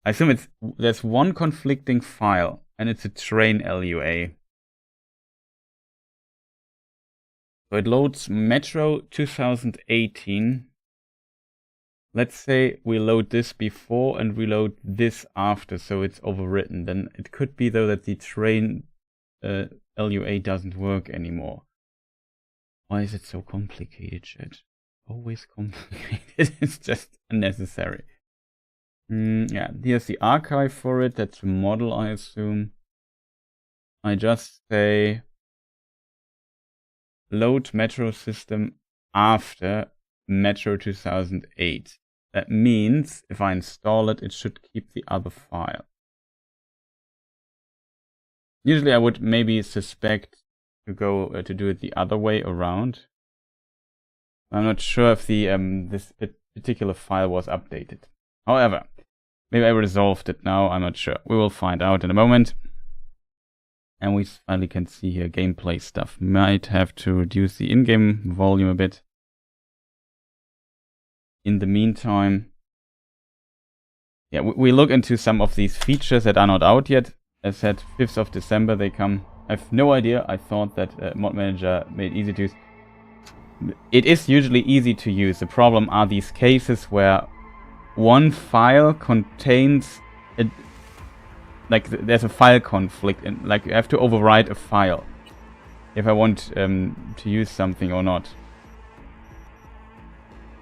Speaker 1: I assume there's one conflicting file, and it's a train LUA. So it loads Metro 2018. Let's say we load this before and we load this after, so it's overwritten. Then it could be though that the train LUA doesn't work anymore. Why is it so complicated, chat? Always complicated. It's just unnecessary. Yeah, here's the archive for it. That's a model, I assume. I just say load Metro system after Metro 2008. That means if I install it, it should keep the other file. Usually I would maybe suspect to go to do it the other way around. I'm not sure if the this particular file was updated. However, maybe I resolved it now, I'm not sure. We will find out in a moment. And we finally can see here gameplay stuff. Might have to reduce the in-game volume a bit. In the meantime, yeah, we look into some of these features that are not out yet. As said, 5th of December they come. I have no idea. I thought that Mod Manager made it easy to use. It is usually easy to use. The problem are these cases where one file contains there's a file conflict, and like you have to overwrite a file if I want to use something or not.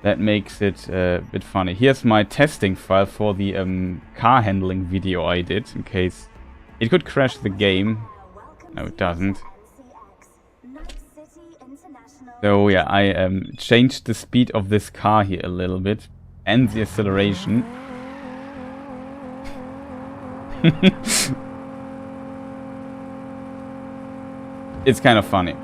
Speaker 1: That makes it a bit funny. Here's my testing file for the car handling video I did, in case it could crash the game. No, it doesn't. So yeah, I changed the speed of this car here a little bit and the acceleration. It's kind of funny.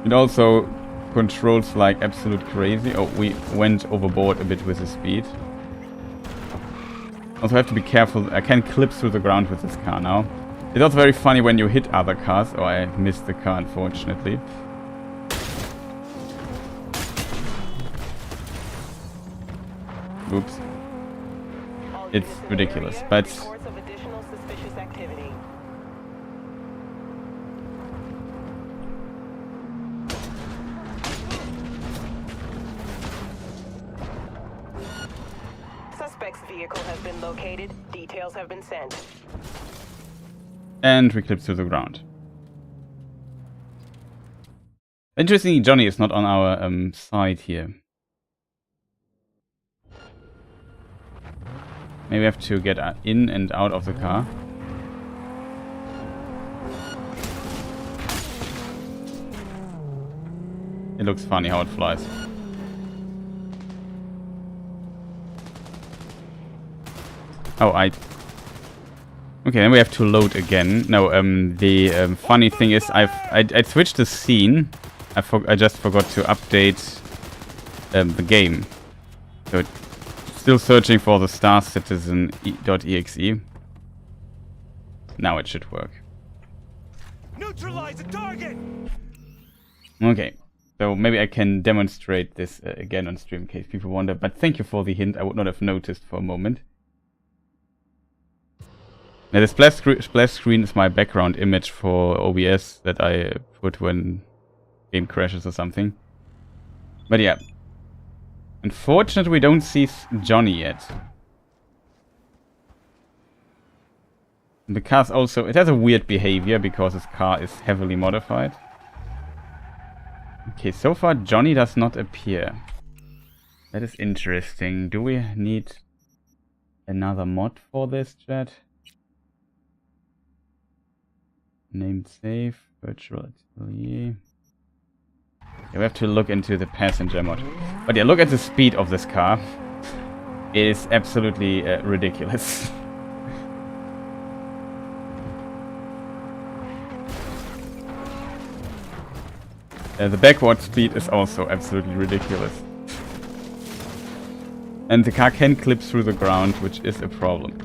Speaker 1: It also controls like absolute crazy. Oh, we went overboard a bit with the speed. Also have to be careful. I can clip through the ground with this car now. It's also very funny when you hit other cars. Oh, I missed the car, unfortunately. Oops. It's ridiculous, but
Speaker 6: suspect's vehicle has been located. Details have been sent.
Speaker 1: And we clip through the ground. Interestingly, Johnny is not on our side here. Maybe we have to get in and out of the car. It looks funny how it flies. Oh, Okay, then we have to load again. No, the funny thing is I switched the scene. I just forgot to update the game. So it's still searching for the Star Citizen.exe. Now it should work.
Speaker 7: Neutralize the target.
Speaker 1: Okay, so maybe I can demonstrate this again on stream in case people wonder. But thank you for the hint. I would not have noticed for a moment. Now the splash screen is my background image for OBS that I put when game crashes or something. But yeah. Unfortunately, we don't see Johnny yet. The car's also... It has a weird behavior because this car is heavily modified. Okay, so far Johnny does not appear. That is interesting. Do we need another mod for this, chat? Named save, virtual atelier. Yeah, we have to look into the passenger mod. But yeah, look at the speed of this car. It is absolutely ridiculous. The backward speed is also absolutely ridiculous. And the car can clip through the ground, which is a problem.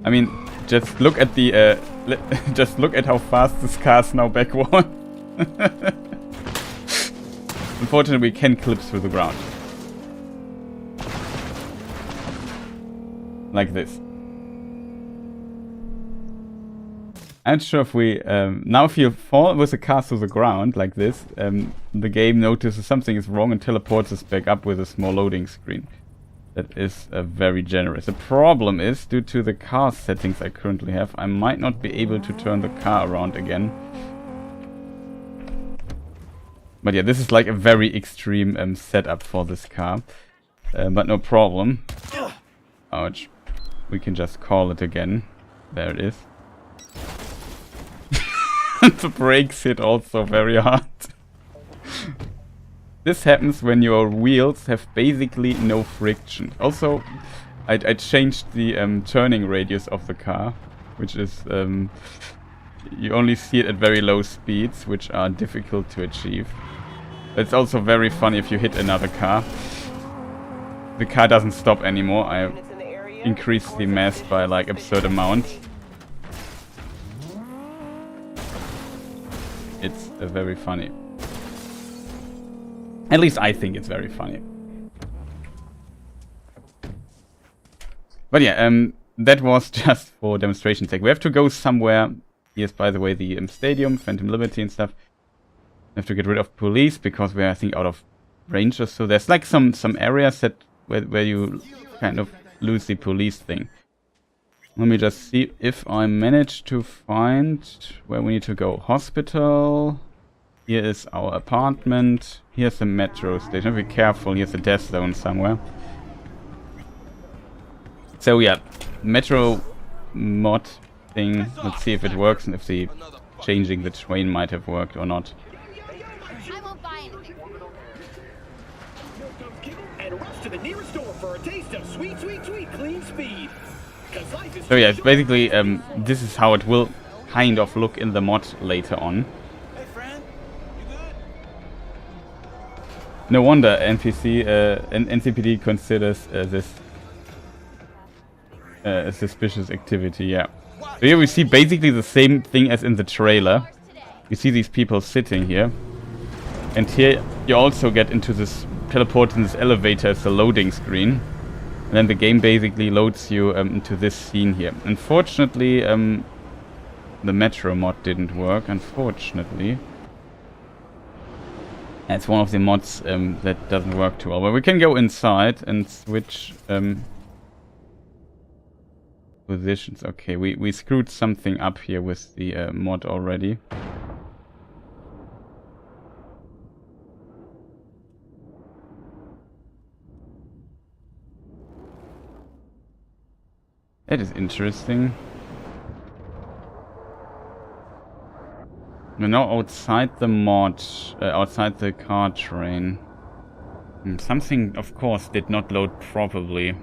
Speaker 1: I mean, just look at the just look at how fast this car is now backward. Unfortunately, we can clip through the ground. Like this. I'm not sure if we... now if you fall with a car through the ground like this, the game notices something is wrong and teleports us back up with a small loading screen. That is very generous. The problem is, due to the car settings I currently have, I might not be able to turn the car around again. But yeah, this is like a very extreme setup for this car. But no problem. Ouch. We can just call it again. There it is. The brakes hit also very hard. This happens when your wheels have basically no friction. Also, I changed the turning radius of the car, which is... you only see it at very low speeds, which are difficult to achieve. It's also very funny if you hit another car. The car doesn't stop anymore. I increased the mass by like absurd amounts. It's very funny. At least I think it's very funny. But yeah, that was just for demonstration's sake. We have to go somewhere. Here's, by the way, the stadium, Phantom Liberty and stuff. We have to get rid of police because we're, I think, out of range or so. There's like some areas that where you kind of lose the police thing. Let me just see if I manage to find where we need to go. Hospital. Here is our apartment. Here's the metro station. Be careful, here's a death zone somewhere. So yeah, metro mod thing. Let's see if it works and if the changing the train might have worked or not.
Speaker 8: I won't buy anything.
Speaker 7: And rush to the nearest store for a taste of sweet, sweet, sweet clean speed.
Speaker 1: So yeah, it's basically this is how it will kind of look in the mod later on.
Speaker 7: Hey friend, you good?
Speaker 1: No wonder NCPD considers this a suspicious activity, yeah. So here we see basically the same thing as in the trailer. You see these people sitting here. And here you also get into this, teleport in this elevator as a loading screen. And then the game basically loads you into this scene here. Unfortunately, the metro mod didn't work, unfortunately. It's one of the mods that doesn't work too well. But we can go inside and switch positions. Okay, we screwed something up here with the mod already. That is interesting. We're now outside the mod, outside the car train. Something, of course, did not load properly.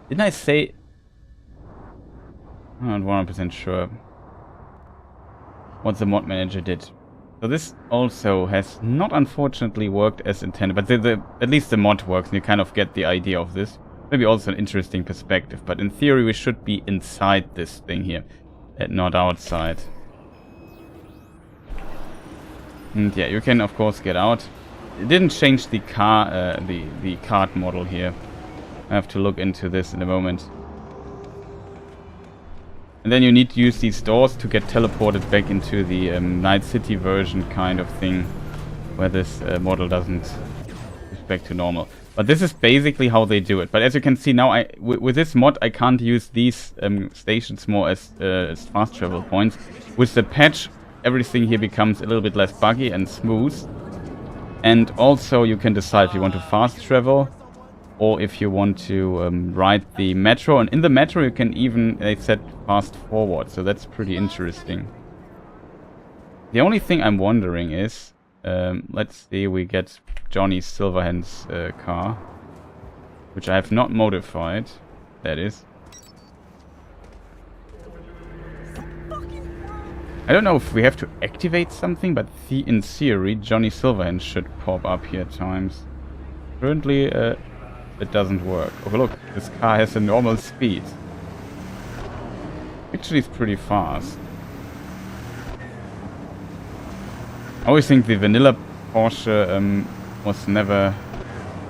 Speaker 1: Didn't I say... I'm not 100% sure what the mod manager did. So this also has not unfortunately worked as intended, but at least the mod works and you kind of get the idea of this. Maybe also an interesting perspective, but in theory we should be inside this thing here, and not outside. And yeah, you can of course get out. It didn't change the car, the card model here. I have to look into this in a moment. And then you need to use these doors to get teleported back into the Night City version kind of thing, where this model doesn't go back to normal. But this is basically how they do it. But as you can see now, with this mod, I can't use these stations more as fast travel points. With the patch, everything here becomes a little bit less buggy and smooth. And also, you can decide if you want to fast travel or if you want to ride the metro. And in the metro, you can even set fast forward. So that's pretty interesting. The only thing I'm wondering is... let's see, we get Johnny Silverhand's car, which I have not modified. That is. I don't know if we have to activate something, but in theory, Johnny Silverhand should pop up here at times. Currently, it doesn't work. Oh look, this car has a normal speed. Actually, it's pretty fast. I always think the vanilla Porsche was never...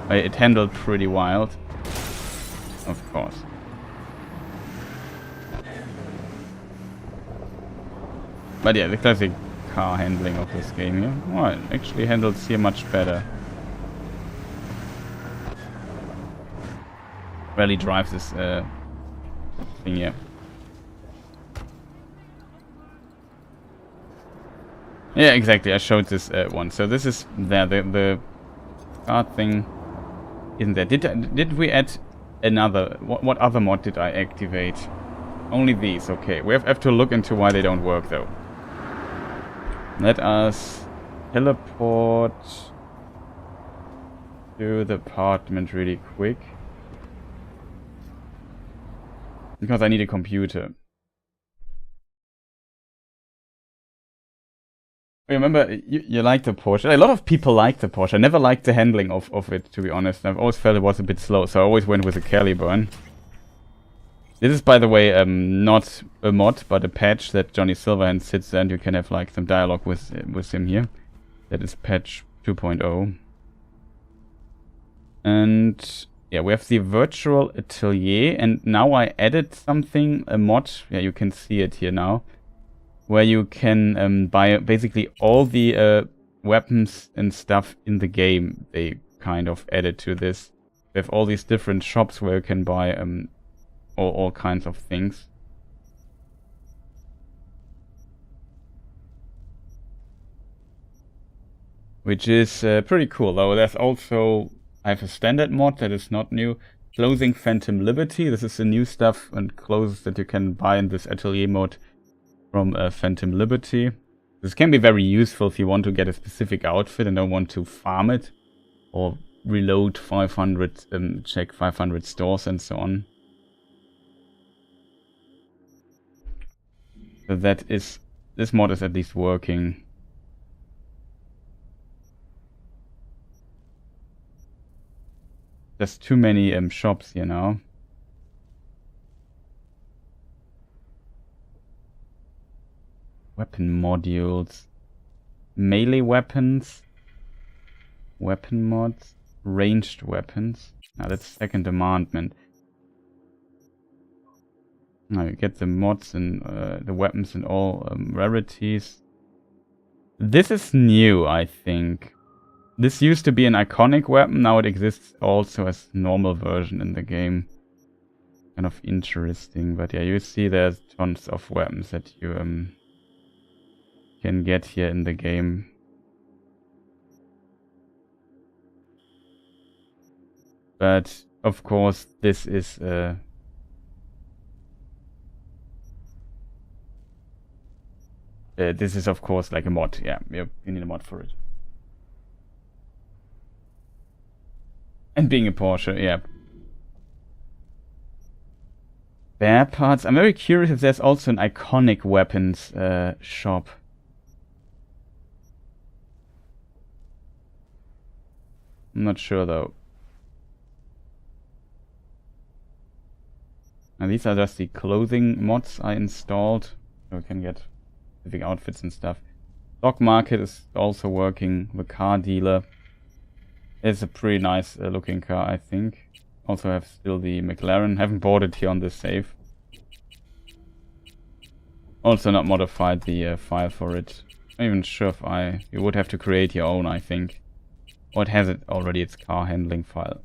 Speaker 1: it handled pretty wild. Of course. But yeah, the classic car handling of this game here. Well, it actually handles here much better. Rally drives this thing here. Yeah, exactly. I showed this one. So this is there. The card thing isn't there. Did we add another? What other mod did I activate? Only these. Okay. We have to look into why they don't work though. Let us teleport to the apartment really quick. Because I need a computer. Remember, you like the Porsche. A lot of people like the Porsche. I never liked the handling of it, to be honest. I've always felt it was a bit slow, so I always went with the Caliburn. This is, by the way, not a mod, but a patch that Johnny Silverhand sits there, and you can have like some dialogue with him here. That is patch 2.0. And yeah, we have the virtual atelier, and now I added something, a mod. Yeah, you can see it here now. Where you can buy basically all the weapons and stuff in the game. They kind of added to this. We have all these different shops where you can buy all kinds of things. Which is pretty cool, though. There's also, I have a standard mod that is not new. Clothing Phantom Liberty. This is the new stuff and clothes that you can buy in this atelier mode. From Phantom Liberty. This can be very useful if you want to get a specific outfit and don't want to farm it or reload 500, check 500 stores and so on. So this mod is at least working. There's too many shops here now. Weapon modules, melee weapons, weapon mods, ranged weapons. Now that's second commandment. Now you get the mods and the weapons and all rarities. This is new, I think. This used to be an iconic weapon. Now it exists also as normal version in the game. Kind of interesting, but yeah, you see there's tons of weapons that you can get here in the game. But of course this is of course like a mod. Yeah, you need a mod for it. And being a Porsche, yeah. Spare parts. I'm very curious if there's also an iconic weapons shop. I'm not sure though. Now these are just the clothing mods I installed. So we can get specific outfits and stuff. Stock market is also working. The car dealer. It's a pretty nice looking car, I think. Also have still the McLaren. Haven't bought it here on the save. Also not modified the file for it. Not even sure if you would have to create your own, I think. Or it has it already, its car handling file.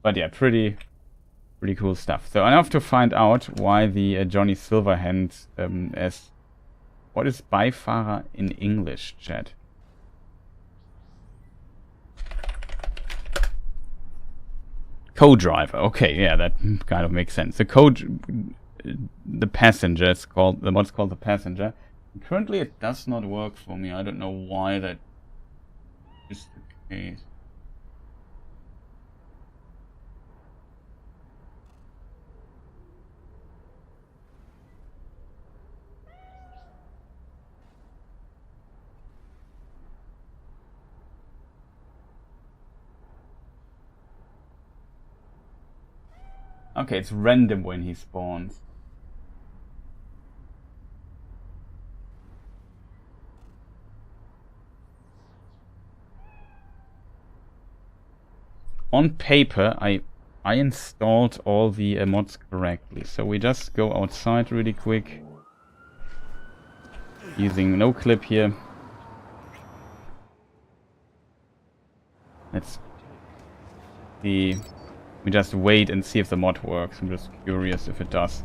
Speaker 1: But yeah, pretty cool stuff. So I have to find out why the Johnny Silverhand as... What is Beifahrer in English, chat? Co-driver. Okay, yeah, that kind of makes sense. The passenger is called... The mod's called the passenger. Currently it does not work for me. I don't know why that is the case. Okay, it's random when he spawns. On paper, I installed all the mods correctly. So we just go outside really quick. using no clip here. Let's see. We just wait and see if the mod works. I'm just curious if it does.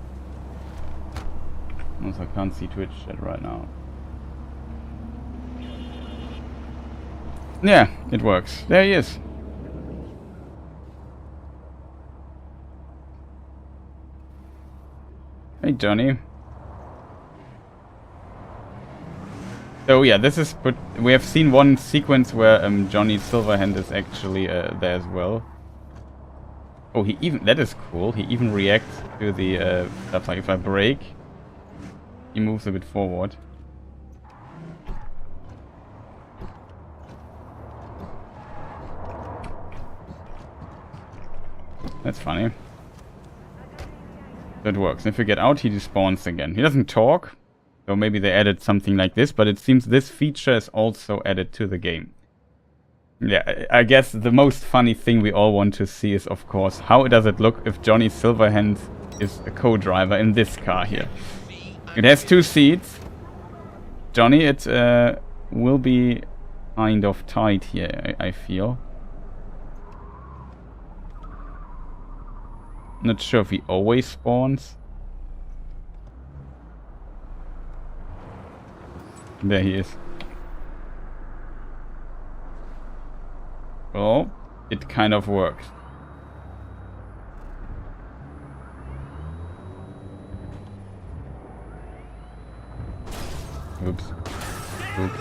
Speaker 1: Also, I can't see Twitch chat right now. Yeah, it works. There he is. Hey, Johnny. So yeah, this is. But we have seen one sequence where Johnny Silverhand is actually there as well. Oh, that is cool. He even reacts to the stuff. Like if I brake, he moves a bit forward. That's funny. That works. If you get out, he despawns again. He doesn't talk, so maybe they added something like this, but it seems this feature is also added to the game. Yeah, I guess the most funny thing we all want to see is, of course, how does it look if Johnny Silverhand is a co-driver in this car here. It has 2 seats. Johnny, it will be kind of tight here, I feel. Not sure if he always spawns. There he is. Oh, it kind of works. Oops. Oops.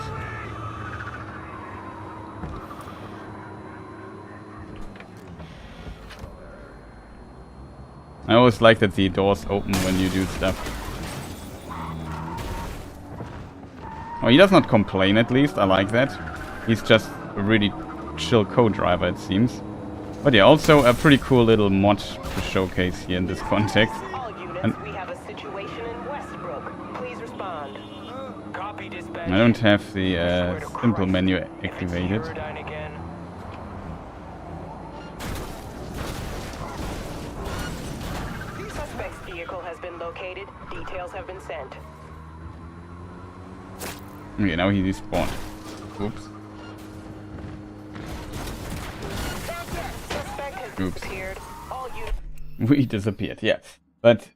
Speaker 1: I always like that the doors open when you do stuff. Oh, he does not complain, at least. I like that. He's just a really chill co-driver, it seems. But yeah, also a pretty cool little mod to showcase here in this context. And
Speaker 6: we have a situation in Westbrook. Please respond. Copy, dispatch.
Speaker 1: I don't have the simple menu activated.
Speaker 6: Suspect's vehicle has been located. Details have been sent.
Speaker 1: Okay, now he despawned. Oops.
Speaker 6: Suspect has
Speaker 1: Oops.
Speaker 6: disappeared. All
Speaker 1: We disappeared, yeah. But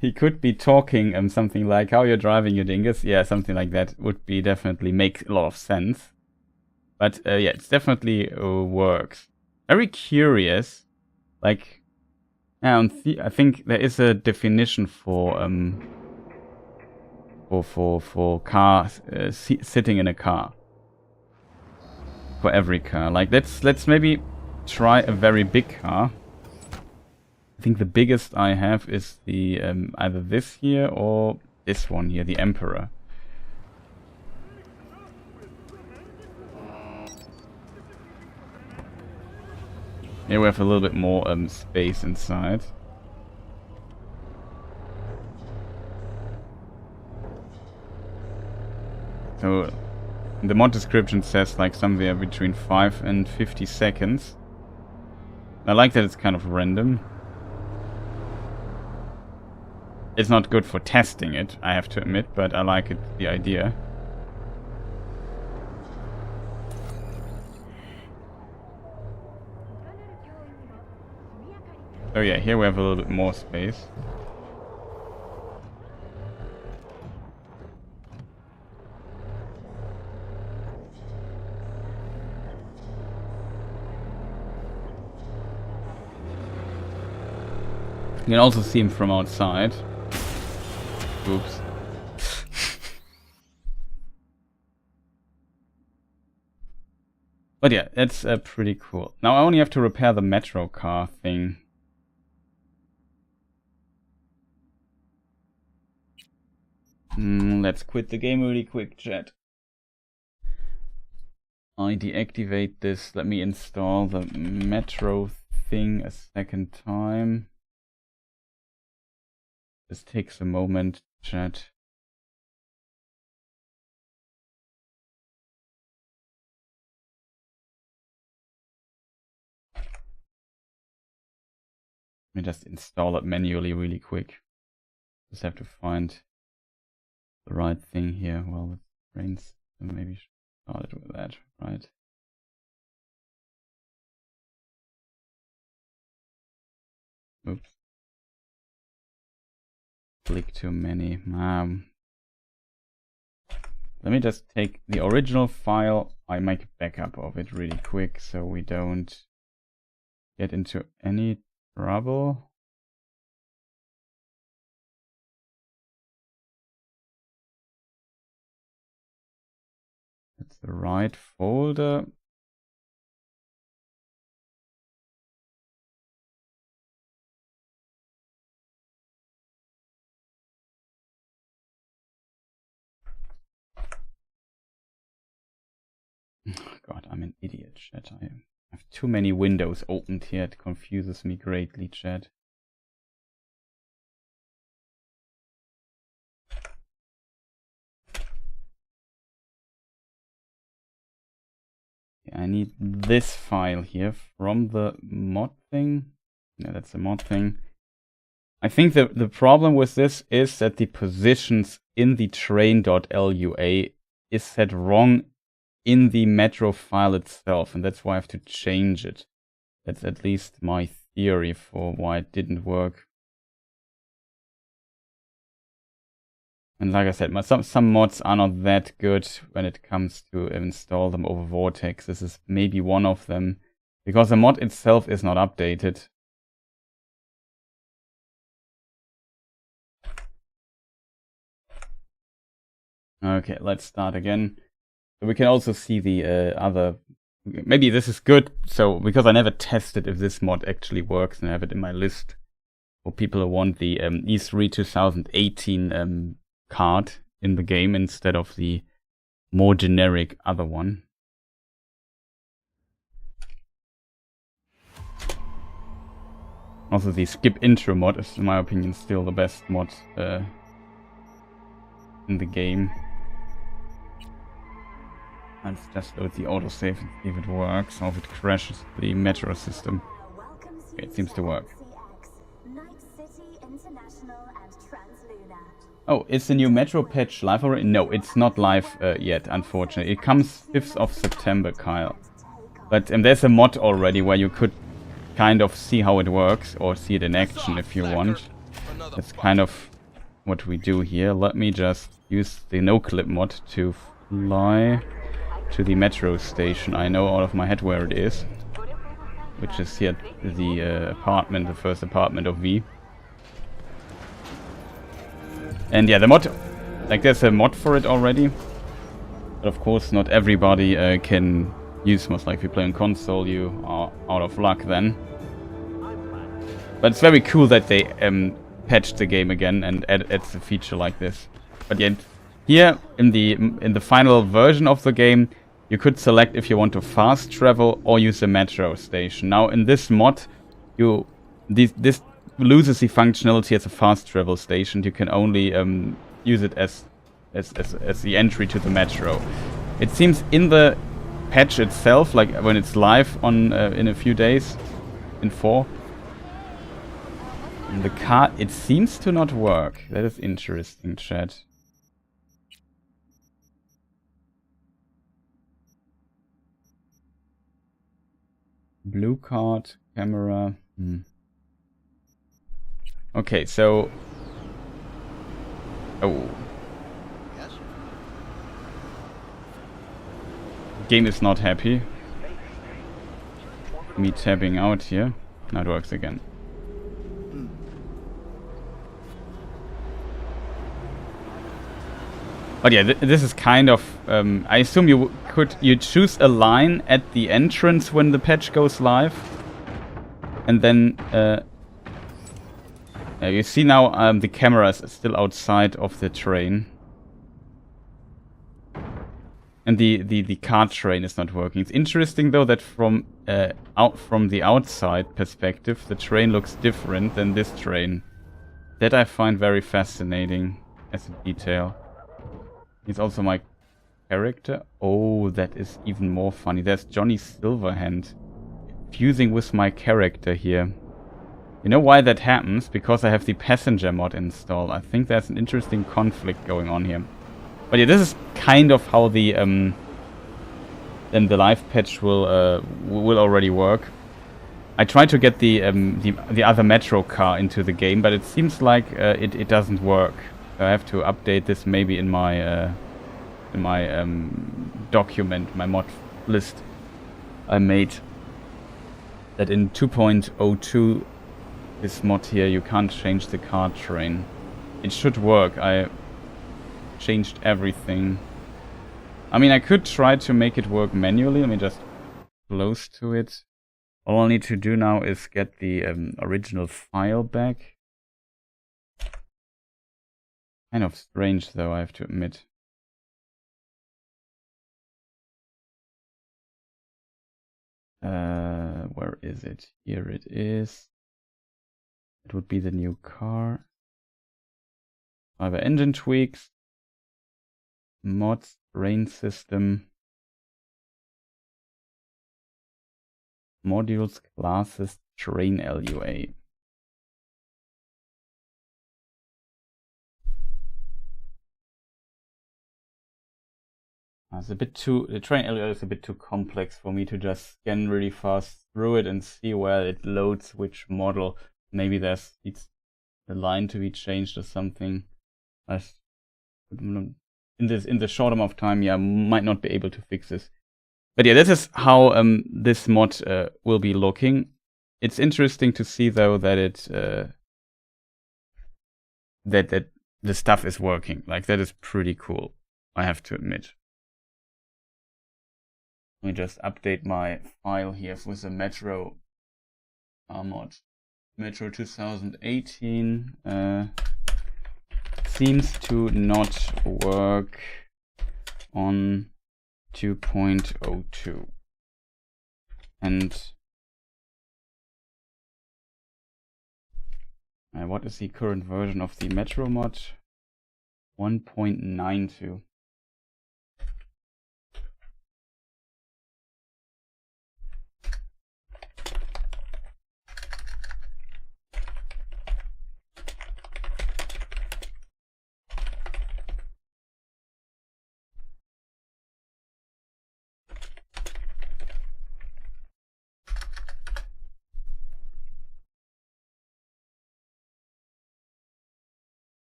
Speaker 1: he could be talking something like, how you're driving your dingus. Yeah, something like that would be definitely make a lot of sense. But yeah, it's definitely works. Very curious. Like, I think there is a definition for cars sitting in a car. For every car. Like let's maybe try a very big car. I think the biggest I have is the either this here or this one here, the Emperor. Here we have a little bit more space inside. So the mod description says like somewhere between 5 and 50 seconds. I like that it's kind of random. It's not good for testing it, I have to admit, but I like it, the idea. Oh yeah, here we have a little bit more space. You can also see him from outside. Oops. But yeah, that's pretty cool. Now I only have to repair the metro car thing. Let's quit the game really quick, chat. I deactivate this. Let me install the metro thing a second time. This takes a moment, chat. Let me just install it manually really quick. Just have to find the right thing here. Well, the brains maybe start it with that, right? Oops. Click too many. Let me just take the original file. I make a backup of it really quick so we don't get into any trouble. That's the right folder. God, I'm an idiot, chat. I have too many windows opened here. It confuses me greatly, chat. I need this file here from the mod thing. No, that's the mod thing. I think the problem with this is that the positions in the train.lua is set wrong in the metro file itself, and that's why I have to change it. That's at least my theory for why it didn't work. And like I said, some mods are not that good when it comes to install them over Vortex. This is maybe one of them, because the mod itself is not updated. Okay, let's start again. So we can also see the other... Maybe this is good, so because I never tested if this mod actually works, and I have it in my list for people who want the E3 2018 card in the game instead of the more generic other one. Also, the skip intro mod is, in my opinion, still the best mod in the game. Let's just load the autosave and see if it works, or if it crashes the metro system. Okay, it seems to work. Oh, is the new metro patch live already? No, it's not live yet, unfortunately. It comes 5th of September, Kyle. But there's a mod already where you could kind of see how it works, or see it in action if you want. That's kind of what we do here. Let me just use the no-clip mod to fly to the metro station. I know out of my head where it is, which is here at the apartment, the first apartment of V. And yeah, the mod, like there's a mod for it already, but of course not everybody can use mods. Like if you play on console, you are out of luck then. But it's very cool that they patched the game again and adds a feature like this. But yeah, here in the final version of the game, you could select if you want to fast travel or use a metro station. Now in this mod, this loses the functionality as a fast travel station. You can only use it as the entry to the metro. It seems in the patch itself, like when it's live on in a few days, in 4, in the car, it seems to not work. That is interesting, chat. Blue card, camera. Okay, so... Oh. Game is not happy. Me tabbing out here. Now it works again. But yeah, this is kind of... I assume you choose a line at the entrance when the patch goes live. And then... you see now the camera is still outside of the train. And the car train is not working. It's interesting though that from the outside perspective, the train looks different than this train. That I find very fascinating as a detail. He's also my character. Oh, that is even more funny. There's Johnny Silverhand fusing with my character here. You know why that happens? Because I have the passenger mod installed. I think there's an interesting conflict going on here. But yeah, this is kind of how the then the live patch will already work. I tried to get the other Metro car into the game, but it seems like it doesn't work. I have to update this maybe in my document, my mod list I made. That in 2.02, this mod here, you can't change the car train. It should work. I changed everything. I mean, I could try to make it work manually. Let me just close to it. All I need to do now is get the original file back. Kind of strange though, I have to admit. Where is it? Here it is. It would be the new car. Fiber engine tweaks. Mods, brain system. Modules, classes, train LUA. It's a bit too, the train LUA is a bit too complex for me to just scan really fast through it and see where it loads which model. Maybe there's a line to be changed or something. In the short amount of time, yeah, I might not be able to fix this. But yeah, this is how this mod will be looking. It's interesting to see though that it that the stuff is working. Like, that is pretty cool, I have to admit. Let me just update my file here with the Metro mod. Metro 2018 seems to not work on 2.02. And what is the current version of the Metro mod? 1.92.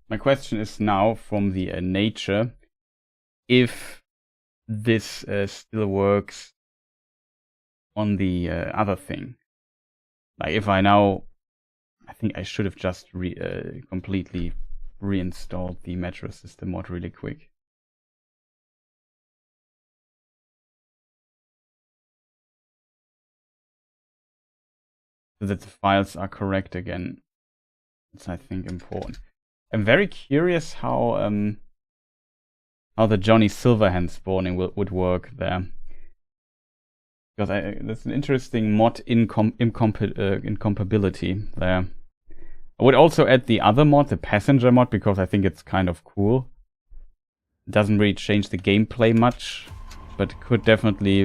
Speaker 1: My question is now from the nature, if this still works on the other thing. Like, if I now, I think I should have just completely reinstalled the Metro system mod really quick. So that the files are correct again. It's, I think, important. I'm very curious how the Johnny Silverhand spawning would work there, because there's an interesting mod incompatibility there. I would also add the other mod, the passenger mod, because I think it's kind of cool. It doesn't really change the gameplay much, but could definitely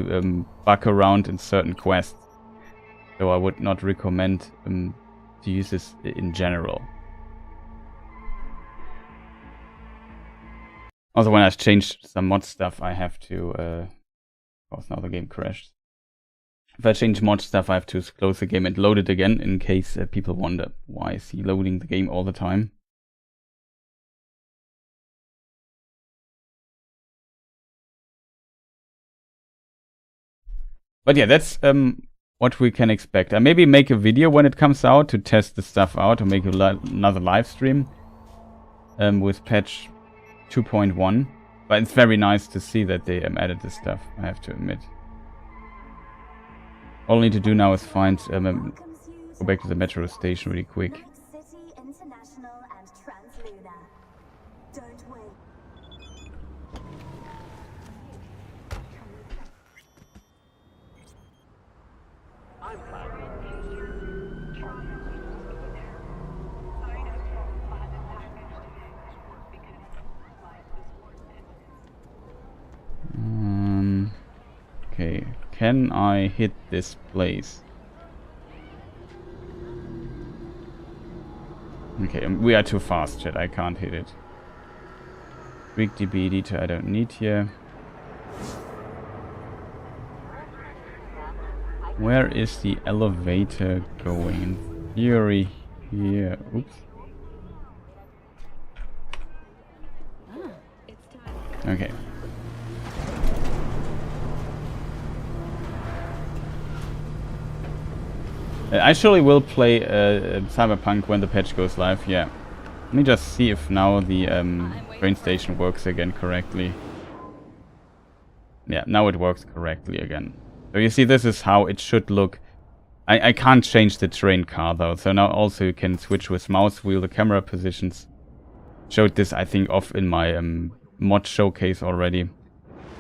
Speaker 1: bug around in certain quests. So I would not recommend to use this in general. Also, when I changed some mod stuff, I have to... of course, now the game crashed. If I change mod stuff, I have to close the game and load it again, in case people wonder, why is he loading the game all the time? But yeah, that's what we can expect. I maybe make a video when it comes out to test the stuff out, or make another live stream with patch 2.1, but it's very nice to see that they added this stuff, I have to admit. All I need to do now is find, go back to the metro station really quick. can I hit this place? Okay, we are too fast, chat. I can't hit it. Big DB editor I don't need here. Where is the elevator going? In theory here. Oops. Okay. I surely will play Cyberpunk when the patch goes live, yeah. Let me just see if now the train station works again correctly. Yeah, now it works correctly again. So you see, this is how it should look. I can't change the train car though, so now also you can switch with mouse wheel the camera positions. Showed this, I think, off in my mod showcase already.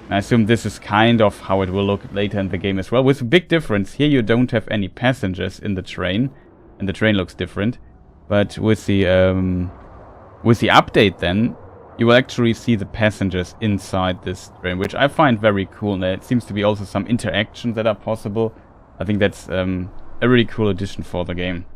Speaker 1: I assume this is kind of how it will look later in the game as well, with a big difference. Here you don't have any passengers in the train, and the train looks different. But with the update then, you will actually see the passengers inside this train, which I find very cool. And there seems to be also some interactions that are possible. I think that's a really cool addition for the game.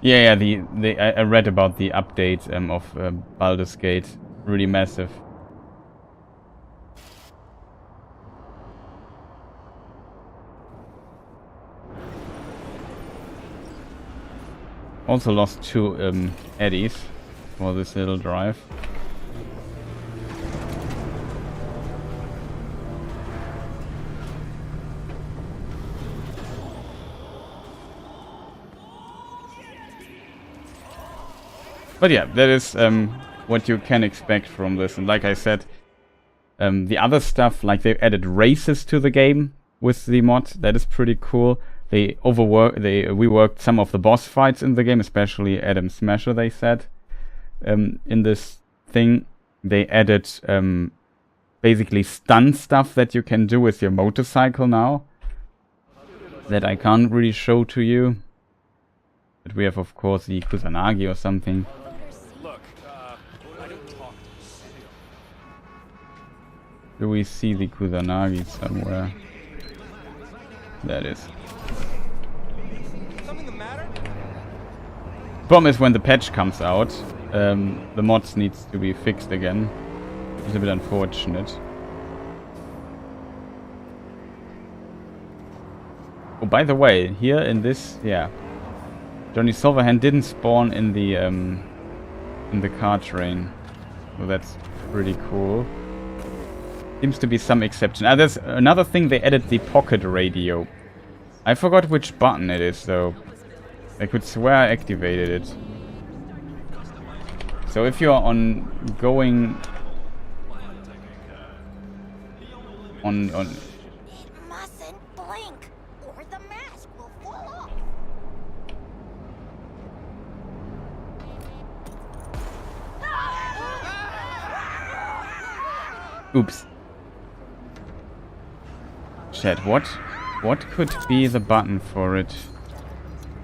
Speaker 1: Yeah, I read about the update of Baldur's Gate. Really massive. Also lost 2 eddies for this little drive. But yeah, that is what you can expect from this. And like I said, the other stuff, like they added races to the game with the mod. That is pretty cool. They reworked some of the boss fights in the game, especially Adam Smasher, they said. In this thing, they added basically stun stuff that you can do with your motorcycle now. That I can't really show to you. But we have, of course, the Kusanagi or something. Do we see the Kusanagi somewhere? There it is. Problem is when the patch comes out, the mods needs to be fixed again. It's a bit unfortunate. Oh, by the way, here in this, yeah, Johnny Silverhand didn't spawn in the car train, so that's pretty cool. Seems to be some exception. There's another thing, they added the pocket radio. I forgot which button it is though. I could swear I activated it. So if you're going on
Speaker 8: It mustn't blink, or the mask will fall off.
Speaker 1: Oops. Chat, what could be the button for it?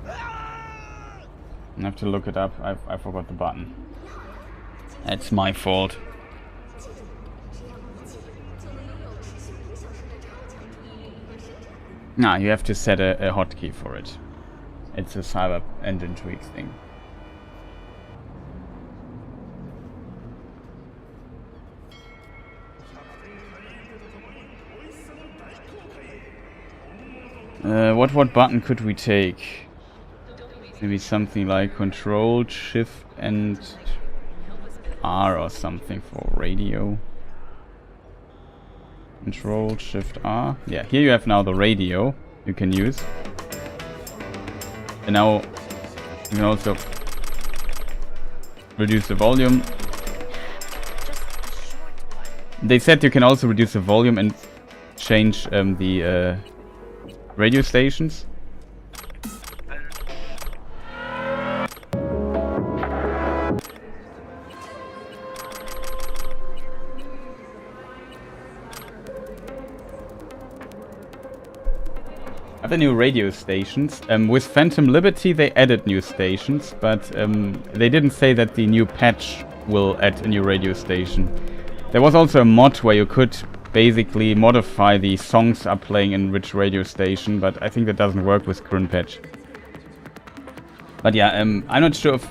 Speaker 1: I have to look it up. I forgot the button. That's my fault. Nah, you have to set a hotkey for it. It's a Cyber Engine Tweaks thing. What button could we take? Maybe something like Control, Shift, and R or something for radio. Control, Shift, R. Yeah, here you have now the radio you can use. And now you can also reduce the volume. They said you can also reduce the volume and change the radio stations. new radio stations. With Phantom Liberty they added new stations, but they didn't say that the new patch will add a new radio station. There was also a mod where you could basically modify the songs are playing in which radio station, but I think that doesn't work with current patch. But yeah, I'm not sure if,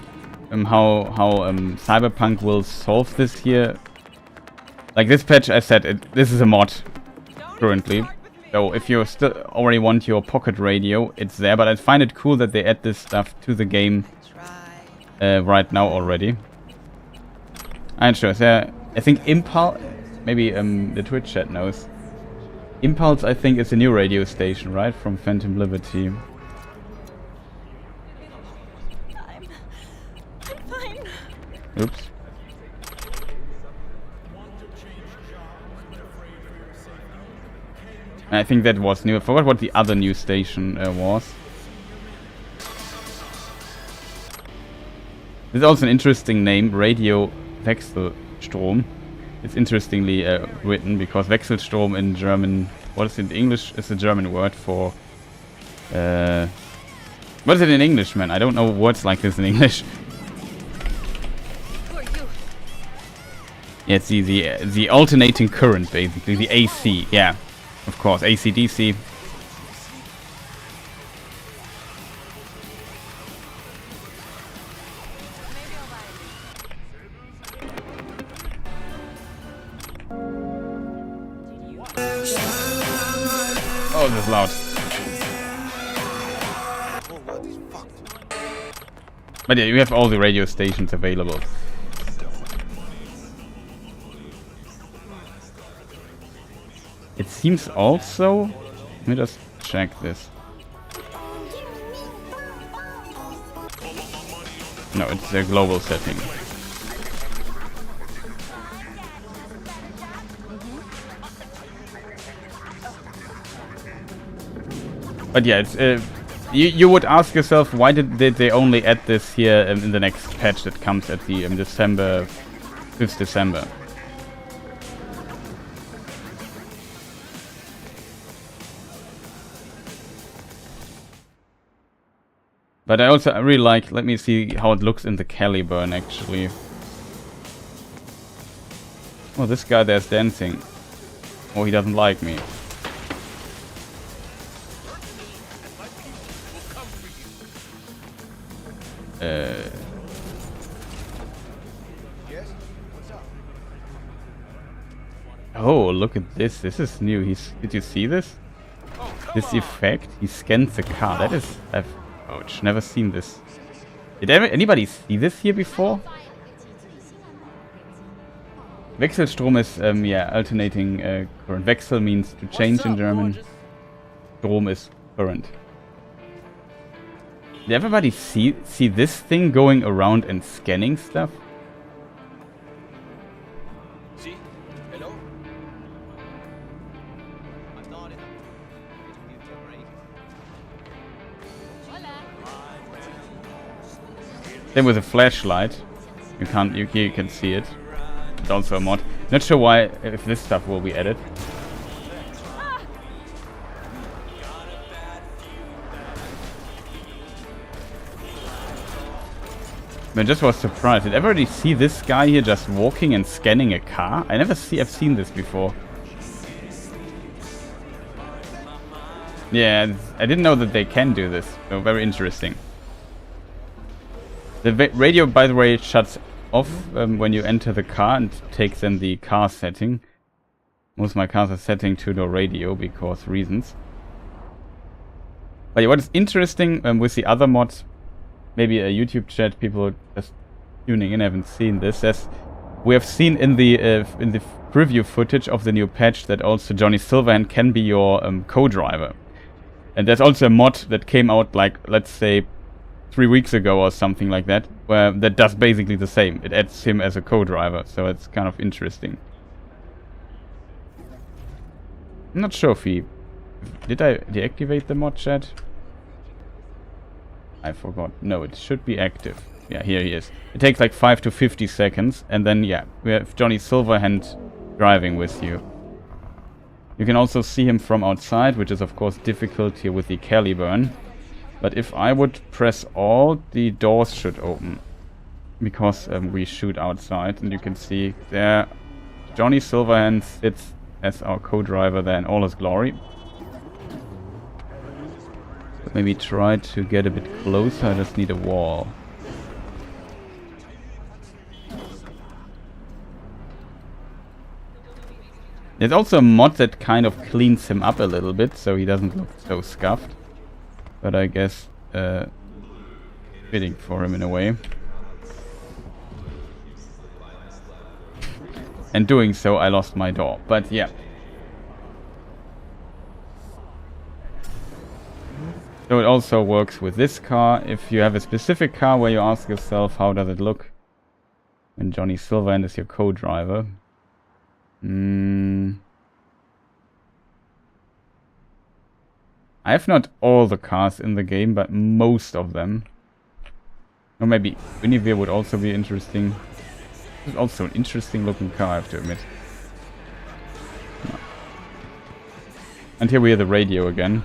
Speaker 1: how Cyberpunk will solve this here. Like this patch, I said, this is a mod currently. So if you still already want your pocket radio, it's there. But I find it cool that they add this stuff to the game right now already. I'm sure. So, I think Impulse, maybe the Twitch chat knows. Impulse, I think, is a new radio station, right, from Phantom Liberty.
Speaker 3: I'm fine.
Speaker 1: Oops. I think that was new. I forgot what the other new station was. This is also an interesting name, Radio Wechselstrom. It's interestingly written because Wechselstrom in German, what is it in English? It's a German word for... what is it in English, man? I don't know words like this in English. Yeah, it's the alternating current, basically, the AC, yeah. Of course, AC/DC. Oh, this is loud. But yeah, you have all the radio stations available. It seems also... Let me just check this. No, it's a global setting. But yeah, it's you would ask yourself, why did they only add this here in the next patch that comes at the December 5th December? But I also really like, let me see how it looks in the Caliburn actually. Oh, this guy there's dancing. Oh, he doesn't like me. Oh, look at this. This is new. Did you see this? This effect? He scans the car. That is... Ouch, never seen this. Did anybody see this here before? Wechselstrom is, yeah, alternating current. Wechsel means to change in German. Strom is current. Did everybody see this thing going around and scanning stuff?
Speaker 9: Hello?
Speaker 1: Then with a flashlight, you can see it. It's also a mod. Not sure why, if this stuff will be added. I just was surprised. Did everybody see this guy here just walking and scanning a car? I've seen this before. Yeah, I didn't know that they can do this. So very interesting. The radio, by the way, shuts off when you enter the car and takes in the car setting. Most of my cars are setting to no radio because reasons. But yeah, what is interesting with the other mods, maybe a YouTube chat, people just tuning in haven't seen this. As we have seen in the preview footage of the new patch that also Johnny Silverhand can be your co-driver. And there's also a mod that came out, like, let's say 3 weeks ago or something like that, where that does basically the same. It adds him as a co-driver, so it's kind of interesting. I'm not sure if did I deactivate the mod chat? I forgot. No, it should be active. Yeah, here he is. It takes like 5 to 50 seconds, and then yeah, we have Johnny Silverhand driving with you. You can also see him from outside, which is of course difficult here with the Caliburn. But if I would press Alt, the doors should open. Because we shoot outside, and you can see there Johnny Silverhand sits as our co-driver there in all his glory. So maybe try to get a bit closer, I just need a wall. There's also a mod that kind of cleans him up a little bit, so he doesn't look so scuffed. But I guess fitting for him in a way. And doing so, I lost my door. But yeah. So it also works with this car. If you have a specific car where you ask yourself, how does it look when Johnny Silverhand is your co-driver? I have not all the cars in the game, but most of them. Or maybe Guinevere would also be interesting. It's also an interesting looking car, I have to admit. And here we hear the radio again.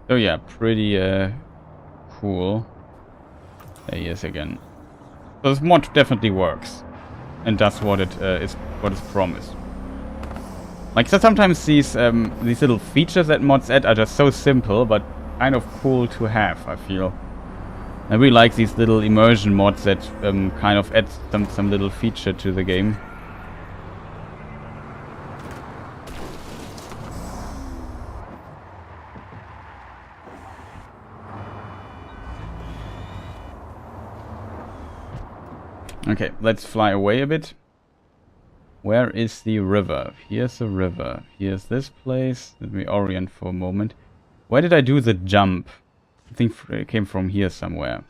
Speaker 1: So yeah, pretty cool. There he is again. So this mod definitely works and does what it is promised. Like, so sometimes these little features that mods add are just so simple, but kind of cool to have, I feel. I really like these little immersion mods that kind of add some little feature to the game. Okay, let's fly away a bit. Where is the river? Here's the river. Here's this place. Let me orient for a moment. Where did I do the jump? I think it came from here somewhere.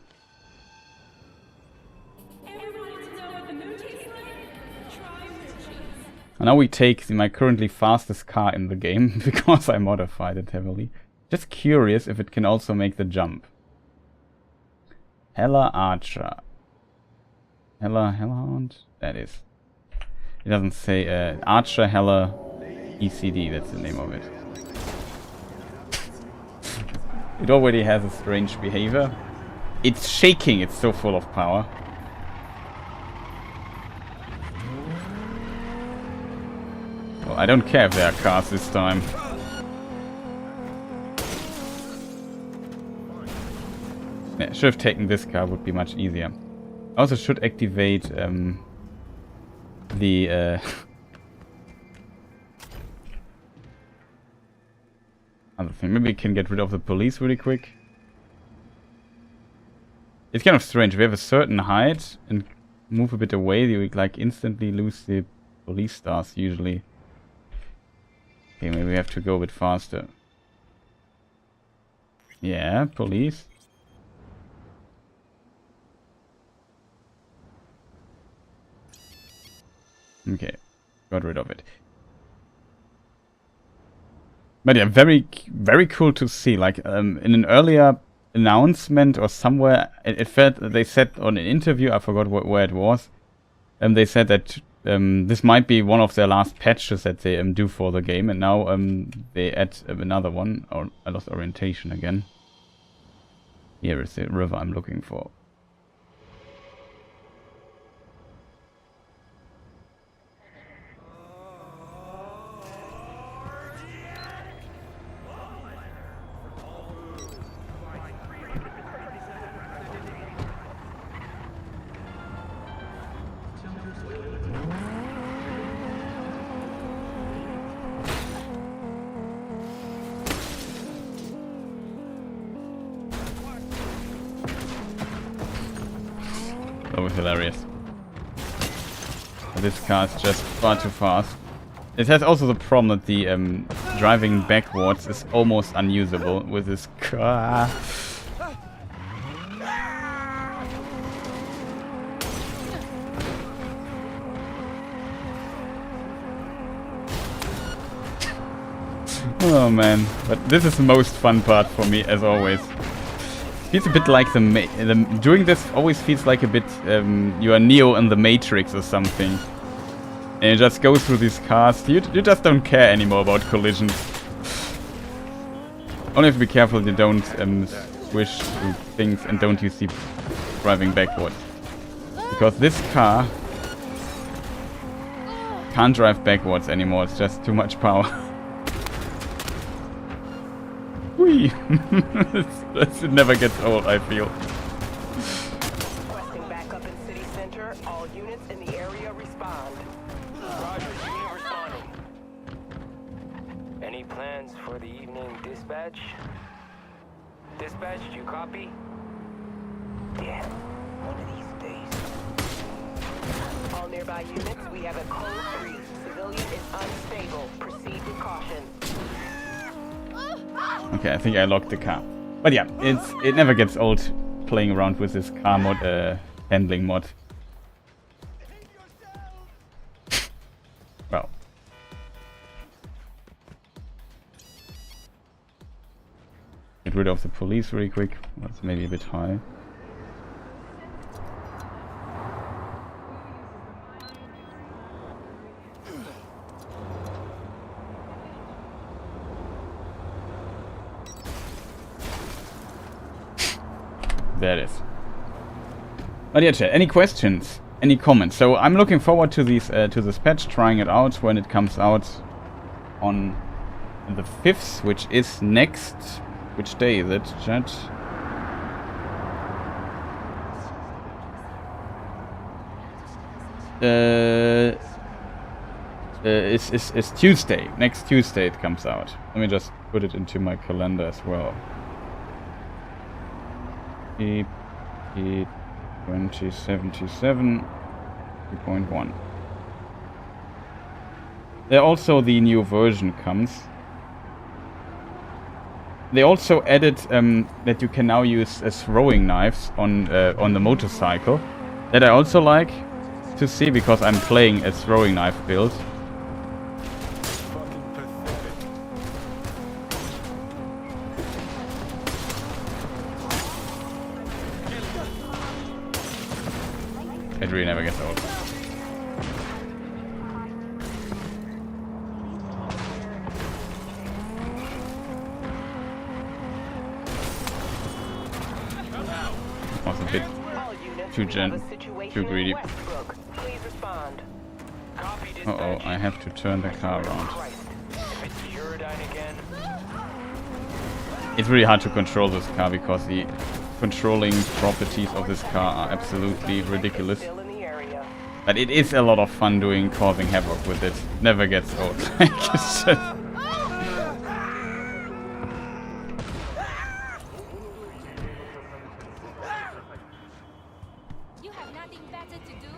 Speaker 1: And now we take my currently fastest car in the game because I modified it heavily. Just curious if it can also make the jump. Hella Archer. Hellhound? That is. It doesn't say Archer Hella ECD, that's the name of it. It already has a strange behavior. It's shaking, it's so full of power. Well, I don't care if there are cars this time. Yeah, should have taken this car, would be much easier. I also should activate the other thing. Maybe we can get rid of the police really quick. It's kind of strange. We have a certain height and move a bit away, you like instantly lose the police stars usually. Okay, maybe we have to go a bit faster. Yeah, police. Okay, got rid of it. But yeah, very cool to see. Like in an earlier announcement or somewhere, it felt they said on an interview, I forgot where it was. They said that this might be one of their last patches that they do for the game, and now they add another one. Or I lost orientation again. Here is the river I'm looking for. That was hilarious. This car is just far too fast. It has also the problem that the driving backwards is almost unusable with this car. Oh man, but this is the most fun part for me, as always. Feels a bit like doing this always feels like a bit you are Neo in the Matrix or something. And you just go through these cars. You just don't care anymore about collisions. Only have to be careful you don't swish through things and don't use the driving backwards. Because this car can't drive backwards anymore, it's just too much power. Whee! It never gets old, I feel.
Speaker 6: Requesting backup in city center. All units in the area respond. Roger, unit responding. Any plans for the evening dispatch? Dispatch, do you copy? Yeah, one of these days. All nearby units, we have a code 3. Civilian is unstable. Proceed with caution.
Speaker 1: Okay, I think I locked the car. But yeah, it never gets old playing around with this car mod, handling mod. Well. Get rid of the police really quick. That's maybe a bit high. There it is. But yeah, chat, any questions? Any comments? So I'm looking forward to these to this patch, trying it out when it comes out on the 5th, which is next. Which day is it, chat? It's Tuesday. Next Tuesday it comes out. Let me just put it into my calendar as well. 2077 3.1. There also the new version comes. They also added that you can now use throwing knives on the motorcycle. That I also like to see because I'm playing a throwing knife build. It really never gets old. Was a bit too greedy. Uh-oh, I have to turn the car around. It's really hard to control this car because the controlling properties of this car are absolutely ridiculous. But it is a lot of fun causing havoc with it. Never gets old.
Speaker 8: You have nothing better to do?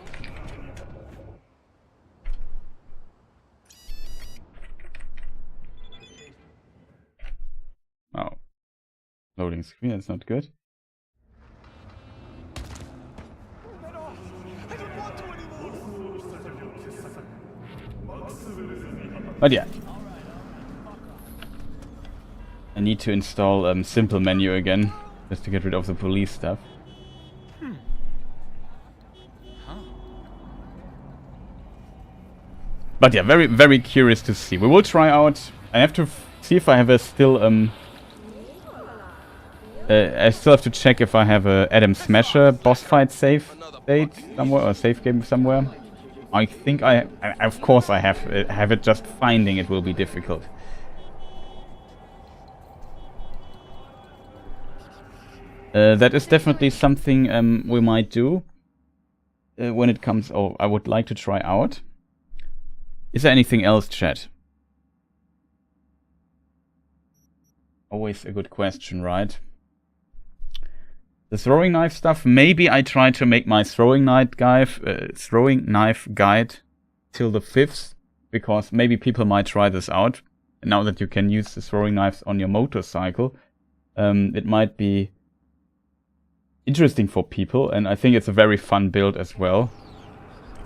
Speaker 1: Oh. Loading screen, that's not good. But yeah, I need to install simple menu again, just to get rid of the police stuff. But yeah, very, very curious to see. We will try out. I have to see if I have a still I still have to check if I have a Adam Smasher boss fight save state somewhere or save game somewhere. I think of course I have it. Just finding it will be difficult. That is definitely something we might do when it comes. Oh, I would like to try out. Is there anything else, chat? Always a good question, right? The throwing knife stuff. Maybe I try to make my throwing knife guide till the 5th, because maybe people might try this out. And now that you can use the throwing knives on your motorcycle, it might be interesting for people, and I think it's a very fun build as well.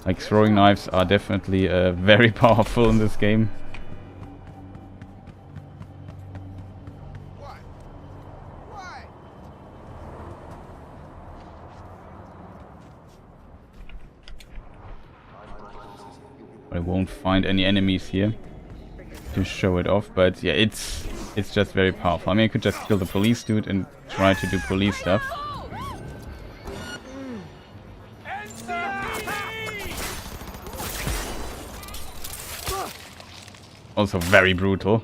Speaker 1: Like, throwing knives are definitely very powerful in this game. I won't find any enemies here to show it off, but yeah, it's just very powerful. I mean, I could just kill the police dude and try to do police stuff. Also very brutal.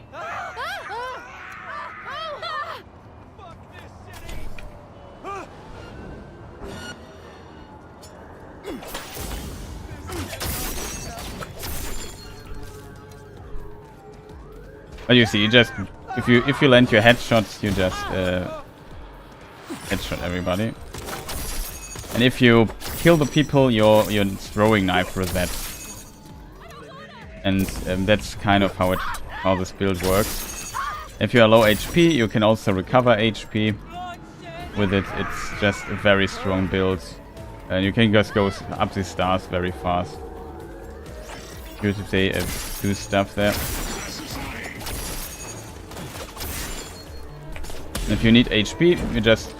Speaker 1: But you see, you just if you land your headshots, you just headshot everybody. And if you kill the people, your throwing knife resets. And that's kind of how this build works. If you are low HP, you can also recover HP with it. It's just a very strong build, and you can just go up the stars very fast. Good if they do stuff there. And if you need HP, you just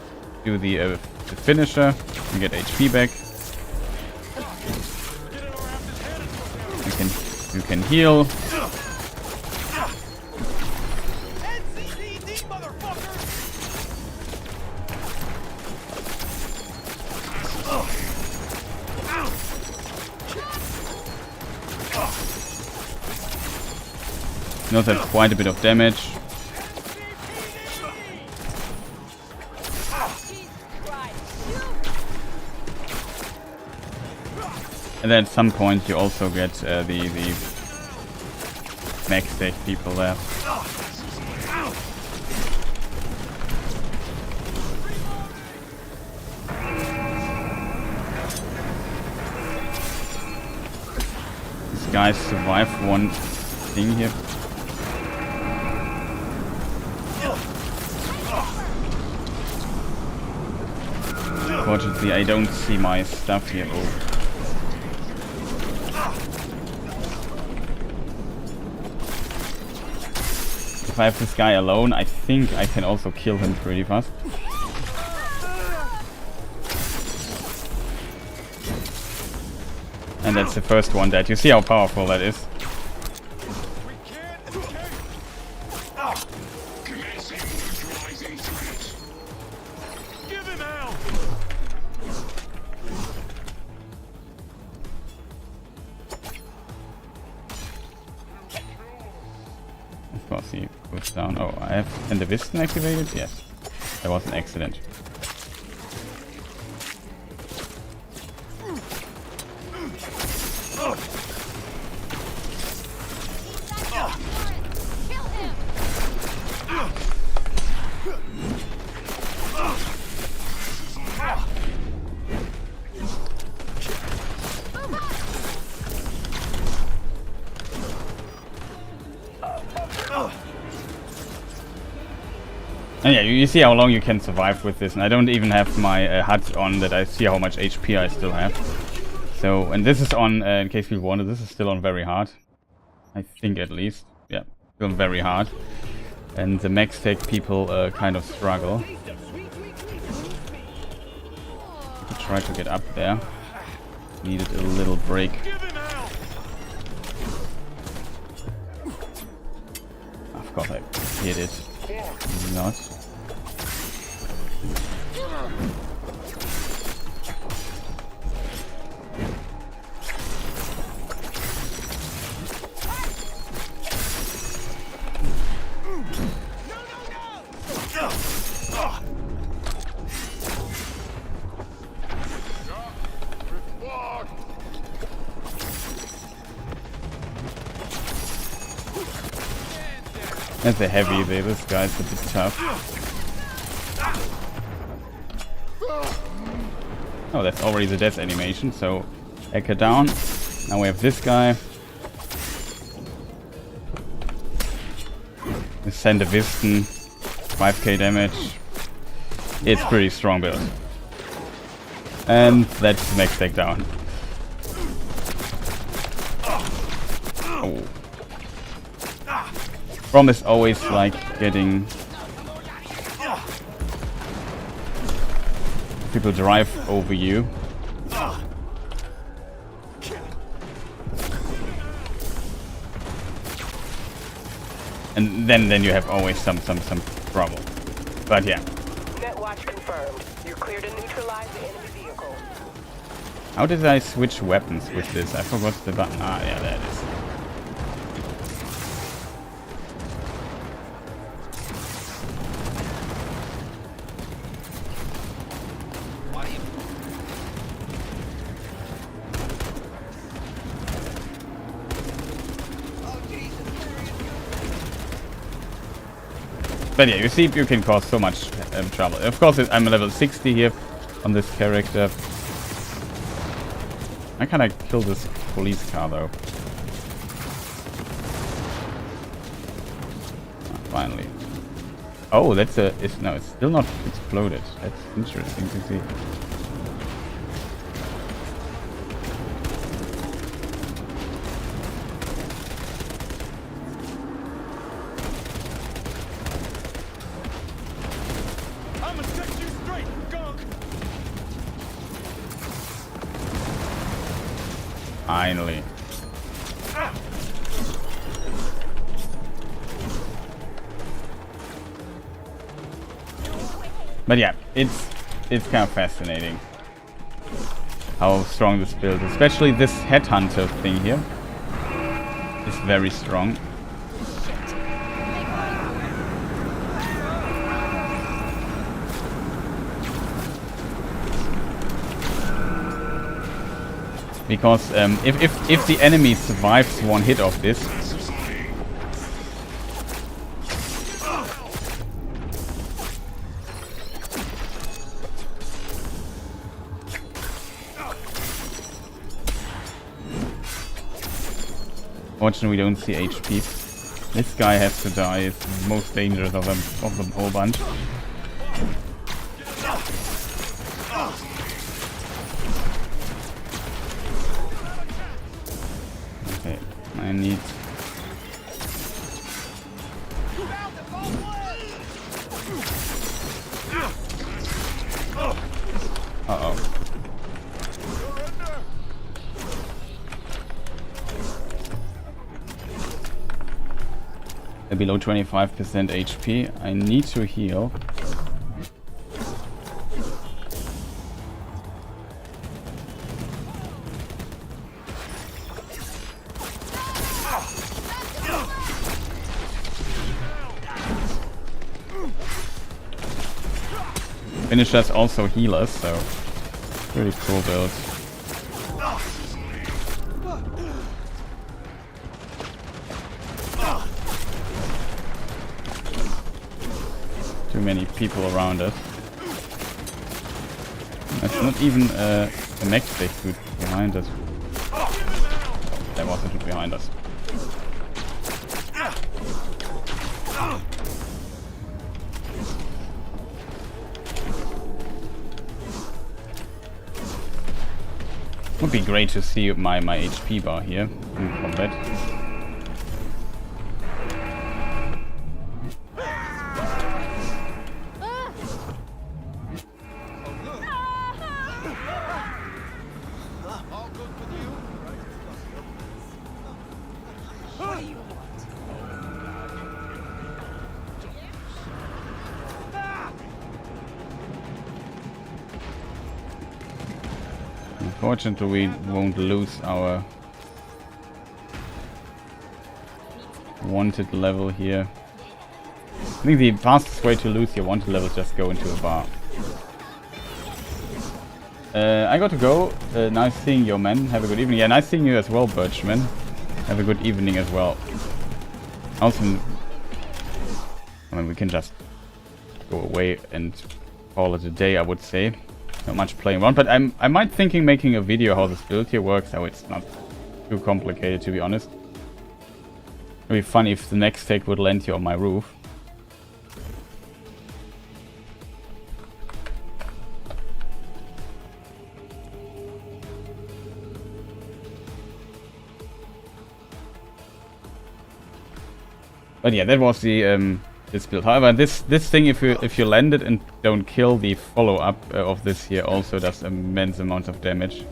Speaker 1: do the finisher and get HP back. You can heal. You also have quite a bit of damage. And then at some point you also get the max tech people there. These guys survive one thing here. Unfortunately, I don't see my stuff here. Oh. If I have this guy alone, I think I can also kill him pretty fast. And that's the first one dead. You see how powerful that is. Of course he goes down. Oh, I have Nvidia activated? Yes. That was an accident. And yeah, you see how long you can survive with this, and I don't even have my HUD on that I see how much HP I still have. So, and this is on, in case you wonder, this is still on very hard. I think at least. Yeah, still very hard. And the max tech people kind of struggle. I try to get up there. Needed a little break. Of course I hit it. Not. That's a heavy there, this guy's a bit tough. Oh, that's already the death animation, so Echo down. Now we have this guy. Send a Wiston, 5k damage. It's pretty strong build. And that's max deck down. Oh. Problem is always like getting people drive over you. And then you have always some trouble. But yeah.
Speaker 6: Net watch confirmed. You're clear to neutralize the enemy vehicle.
Speaker 1: How did I switch weapons with this? I forgot the button. Ah, yeah, there it is. But yeah, you see, you can cause so much trouble. Of course, I'm level 60 here on this character. I kinda kill this police car though. Finally. Oh, that's a... no, it's still not exploded. That's interesting to see. Finally. But yeah, it's kind of fascinating how strong this build is. Especially this headhunter thing here is very strong. Because if the enemy survives one hit of this, fortunately we don't see HP. This guy has to die. It's the most dangerous of the whole bunch. I need... Uh-oh. Below 25% HP. I need to heal. Finishers also heal us, so pretty cool build. Too many people around us. That's not even a mech stick dude behind us. Oh, there was a dude behind us. Would be great to see my HP bar here in combat. Unfortunately, we won't lose our wanted level here. I think the fastest way to lose your wanted level is just go into a bar. I got to go. Nice seeing you, man. Have a good evening. Yeah, nice seeing you as well, Birchman. Have a good evening as well. Also, I mean, we can just go away and call it a day, I would say. Not much playing around, but I might thinking making a video how this build here works, how it's not too complicated, to be honest. It'd be funny if the next take would land here on my roof. But yeah, that was the this build. However, this thing, if you land it and don't kill, the follow-up of this here also does immense amounts of damage.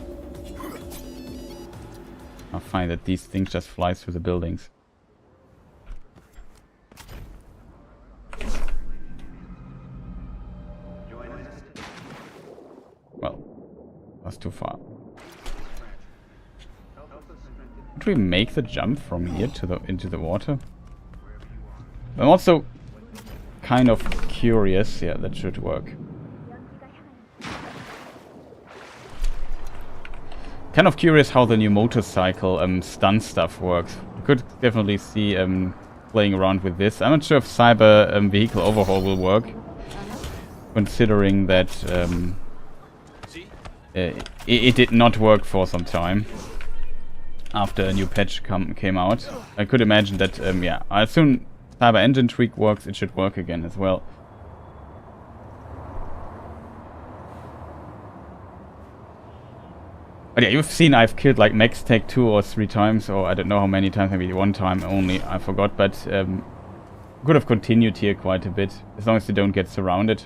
Speaker 1: I find that these things just fly through the buildings. Well, that's too far. Could we make the jump from here to into the water? I'm also kind of curious. Yeah, that should work. Kind of curious how the new motorcycle stunt stuff works. You could definitely see playing around with this. I'm not sure if cyber vehicle overhaul will work, considering that it did not work for some time after a new patch came out. I could imagine that, yeah, as soon Cyber Engine tweak works, it should work again as well. But yeah, you've seen I've killed like Max Tech 2 or 3 times, or I don't know how many times, maybe 1 time only, I forgot, but could have continued here quite a bit. As long as you don't get surrounded,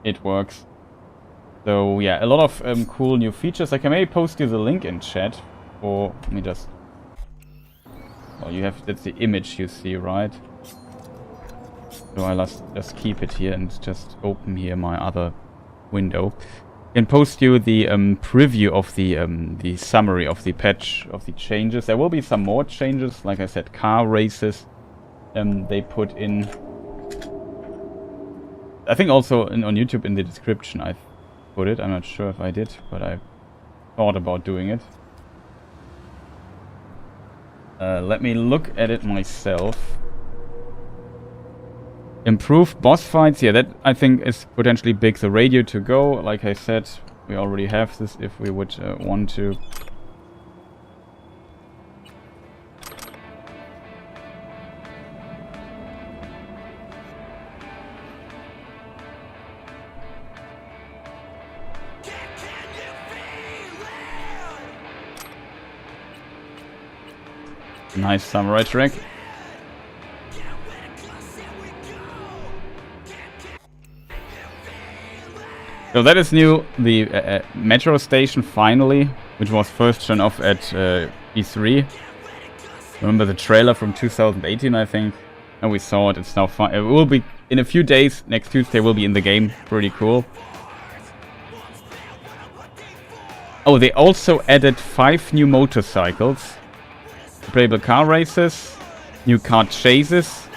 Speaker 1: it works. So yeah, a lot of cool new features. I can maybe post you the link in chat, or let me just... Well, you have, that's the image you see, right? So I'll just keep it here and just open here my other window. I can post you the preview of the summary of the patch, of the changes. There will be some more changes, like I said, car races they put in. I think also on YouTube in the description I've put it. I'm not sure if I did, but I thought about doing it. Let me look at it myself. Improved boss fights, yeah, that I think is potentially big. The radio to go, like I said, we already have this if we would want to. Nice samurai track. So that is new, the metro station finally, which was first shown off at E3. Remember the trailer from 2018, I think? And we saw it, it's now fine. It will be, in a few days, next Tuesday will be in the game. Pretty cool. Oh, they also added 5 new motorcycles. Playable car races, new car chases.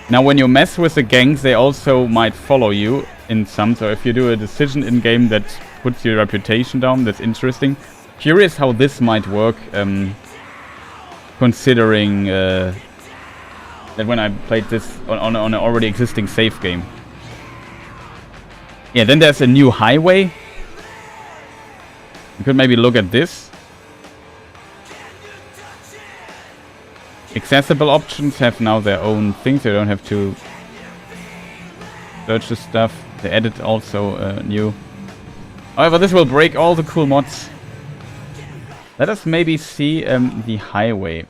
Speaker 1: Now when you mess with the gangs, they also might follow you in some, so if you do a decision in game that puts your reputation down, that's interesting. Curious how this might work, considering that when I played this on an already existing save game. Yeah, then there's a new highway. You could maybe look at this. Accessible options have now their own things, so you don't have to search the stuff. They added also new. However, this will break all the cool mods. Let us maybe see the highway.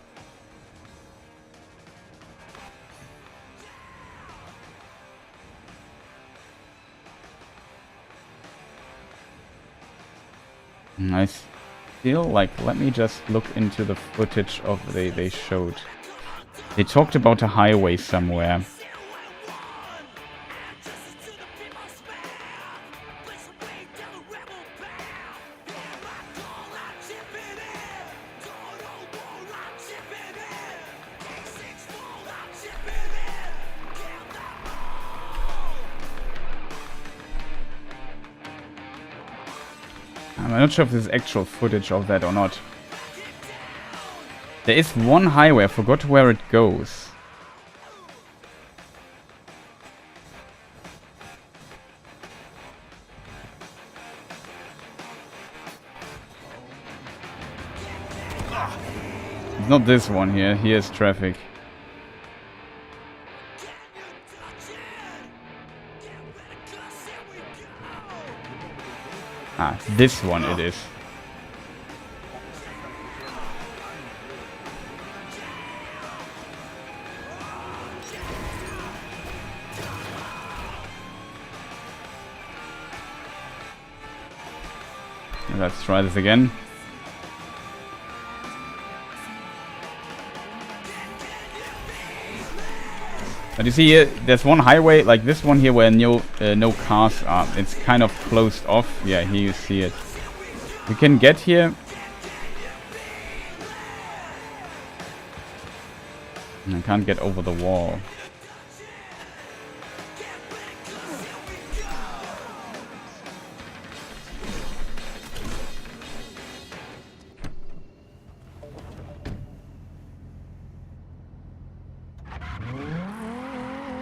Speaker 1: Nice. Feel like, let me just look into the footage of they showed. They talked about a highway somewhere. I'm not sure if there's actual footage of that or not. There is one highway, I forgot where it goes. It's not this one here, here's traffic. Ah, this one it is. Let's try this again. But you see here, there's one highway like this one here where no cars are. It's kind of closed off. Yeah, here you see it. We can get here. I can't get over the wall.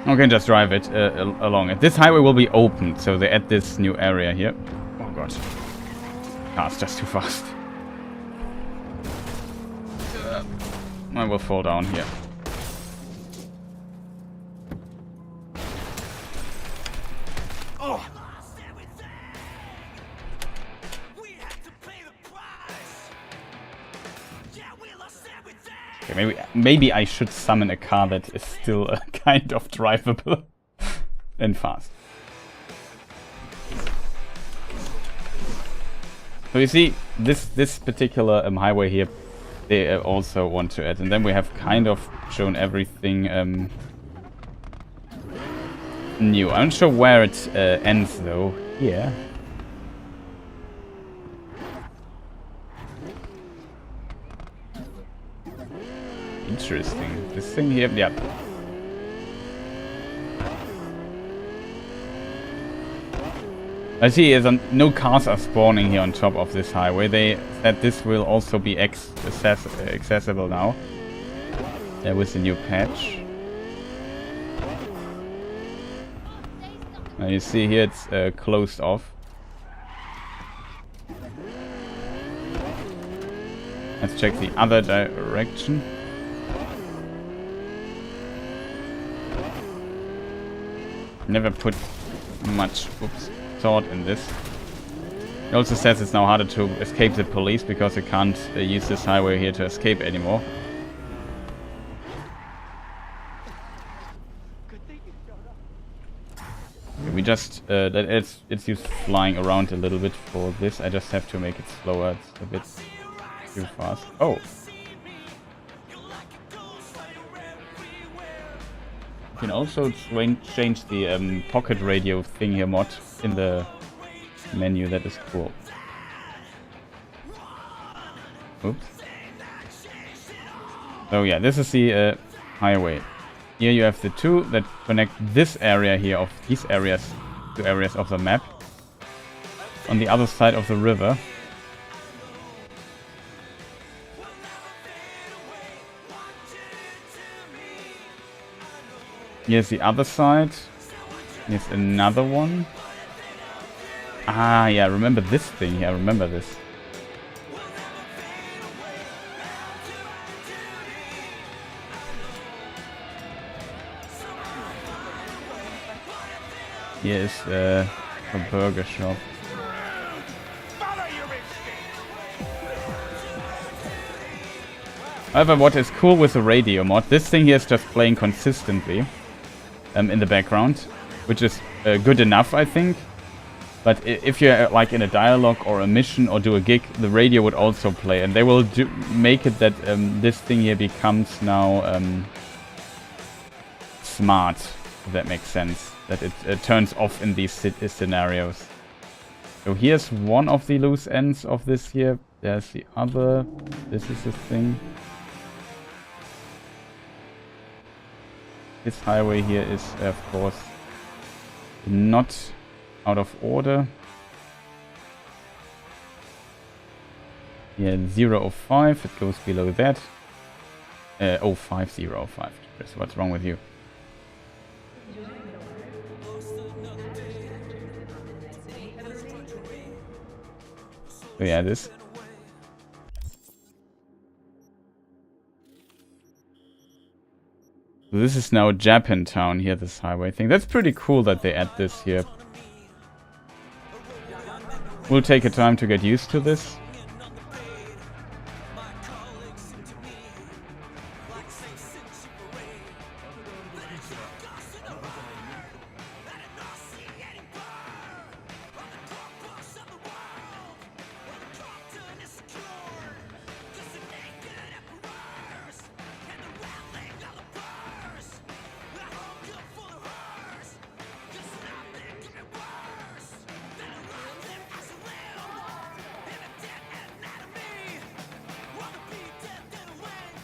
Speaker 1: Okay, just drive it along it. This highway will be opened, so they add this new area here. Oh god. Car's just too fast. I will fall down here. Oh. Okay, maybe I should summon a car that is still kind of drivable and fast. So you see, this particular highway here, they also want to add, and then we have kind of shown everything new. I'm not sure where it ends though. Here. Interesting. This thing here, yeah. I see no cars are spawning here on top of this highway. They said this will also be accessible now. With the new patch. Now you see here it's closed off. Let's check the other direction. Never put much thought in this. It also says it's now harder to escape the police because you can't use this highway here to escape anymore. We just it's used flying around a little bit for this. I just have to make it slower. It's a bit too fast. Oh. You can also change the pocket radio thing here mod in the menu. That is cool. Oops. So yeah, this is the highway. Here you have the two that connect this area here of these areas to areas of the map. On the other side of the river. Here's the other side. Here's another one. Ah, yeah, remember this thing. Yeah, remember this. Here is a burger shop. However, what is cool with the radio mod, this thing here is just playing consistently. In the background, which is good enough, I think. But if you're like in a dialogue or a mission or do a gig, the radio would also play, and they will make it that this thing here becomes now smart, if that makes sense. That it turns off in these scenarios. So here's one of the loose ends of this here. There's the other. This is the thing. This highway here is, of course, not out of order. Yeah, 005, it goes below that. 0505. What's wrong with you? So yeah, this. So this is now Japantown here, this highway thing. That's pretty cool that they add this here. We'll take a time to get used to this.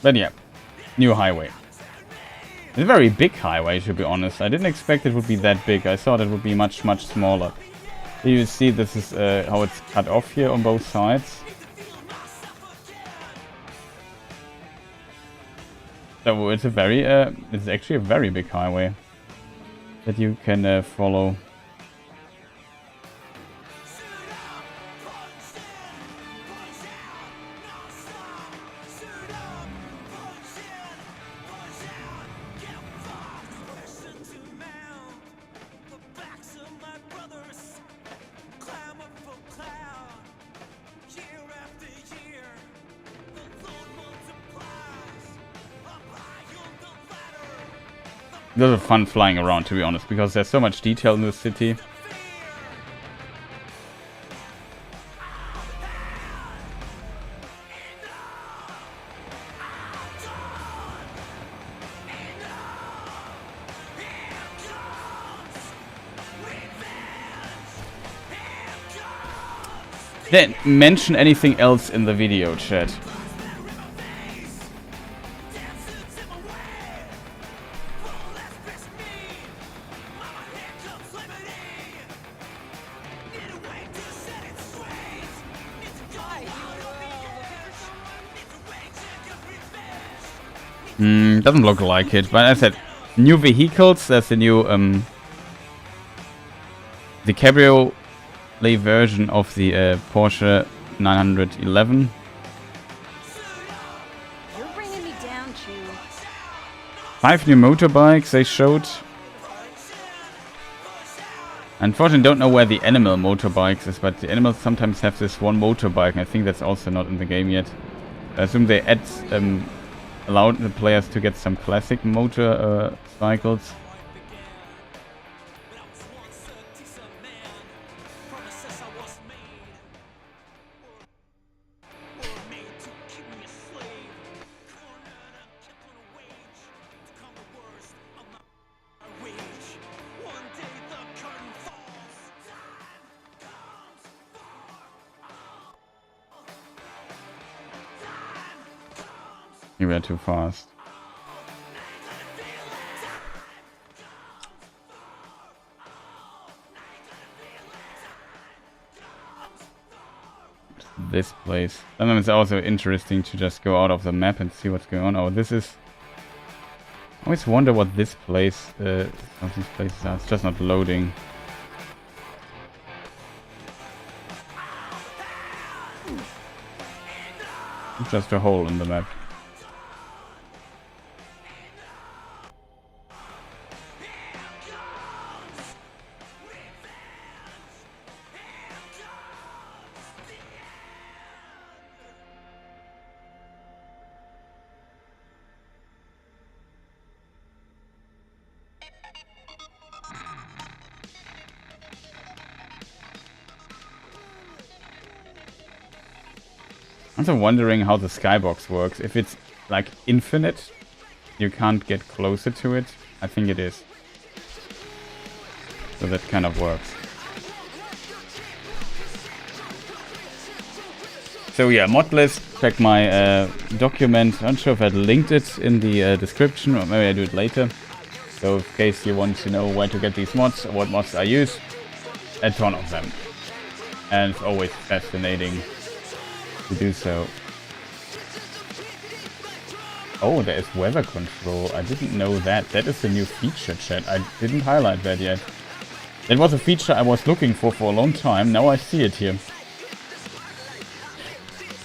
Speaker 1: But yeah, new highway. It's a very big highway, to be honest. I didn't expect it would be that big. I thought it would be much, much smaller. Here you see this is how it's cut off here on both sides. So it's a very, it's actually a very big highway that you can follow. It was fun flying around, to be honest, because there's so much detail in this city. Didn't mention anything else in the video, chat. Doesn't look like it, but as I said, new vehicles. There's the new the cabriolet version of the Porsche 911.
Speaker 8: You're bringing me down, Chew.
Speaker 1: 5 new motorbikes they showed. Unfortunately, don't know where the animal motorbikes is, but the animals sometimes have this one motorbike, and I think that's also not in the game yet. I assume they add allowed the players to get some classic motor cycles. You were too fast. This place. Sometimes it's also interesting to just go out of the map and see what's going on. Oh, this is... I always wonder what this place... what these places are. It's just not loading. It's just a hole in the map. I'm also wondering how the skybox works. If it's like infinite, you can't get closer to it. I think it is. So that kind of works. So yeah, mod list. Check my document. I'm not sure if I linked it in the description, or maybe I do it later. So in case you want to know where to get these mods or what mods I use, a ton of them. And it's always fascinating to do so. Oh, there is weather control. I didn't know that. That is a new feature, chat. I didn't highlight that yet. That was a feature I was looking for a long time. Now I see it here.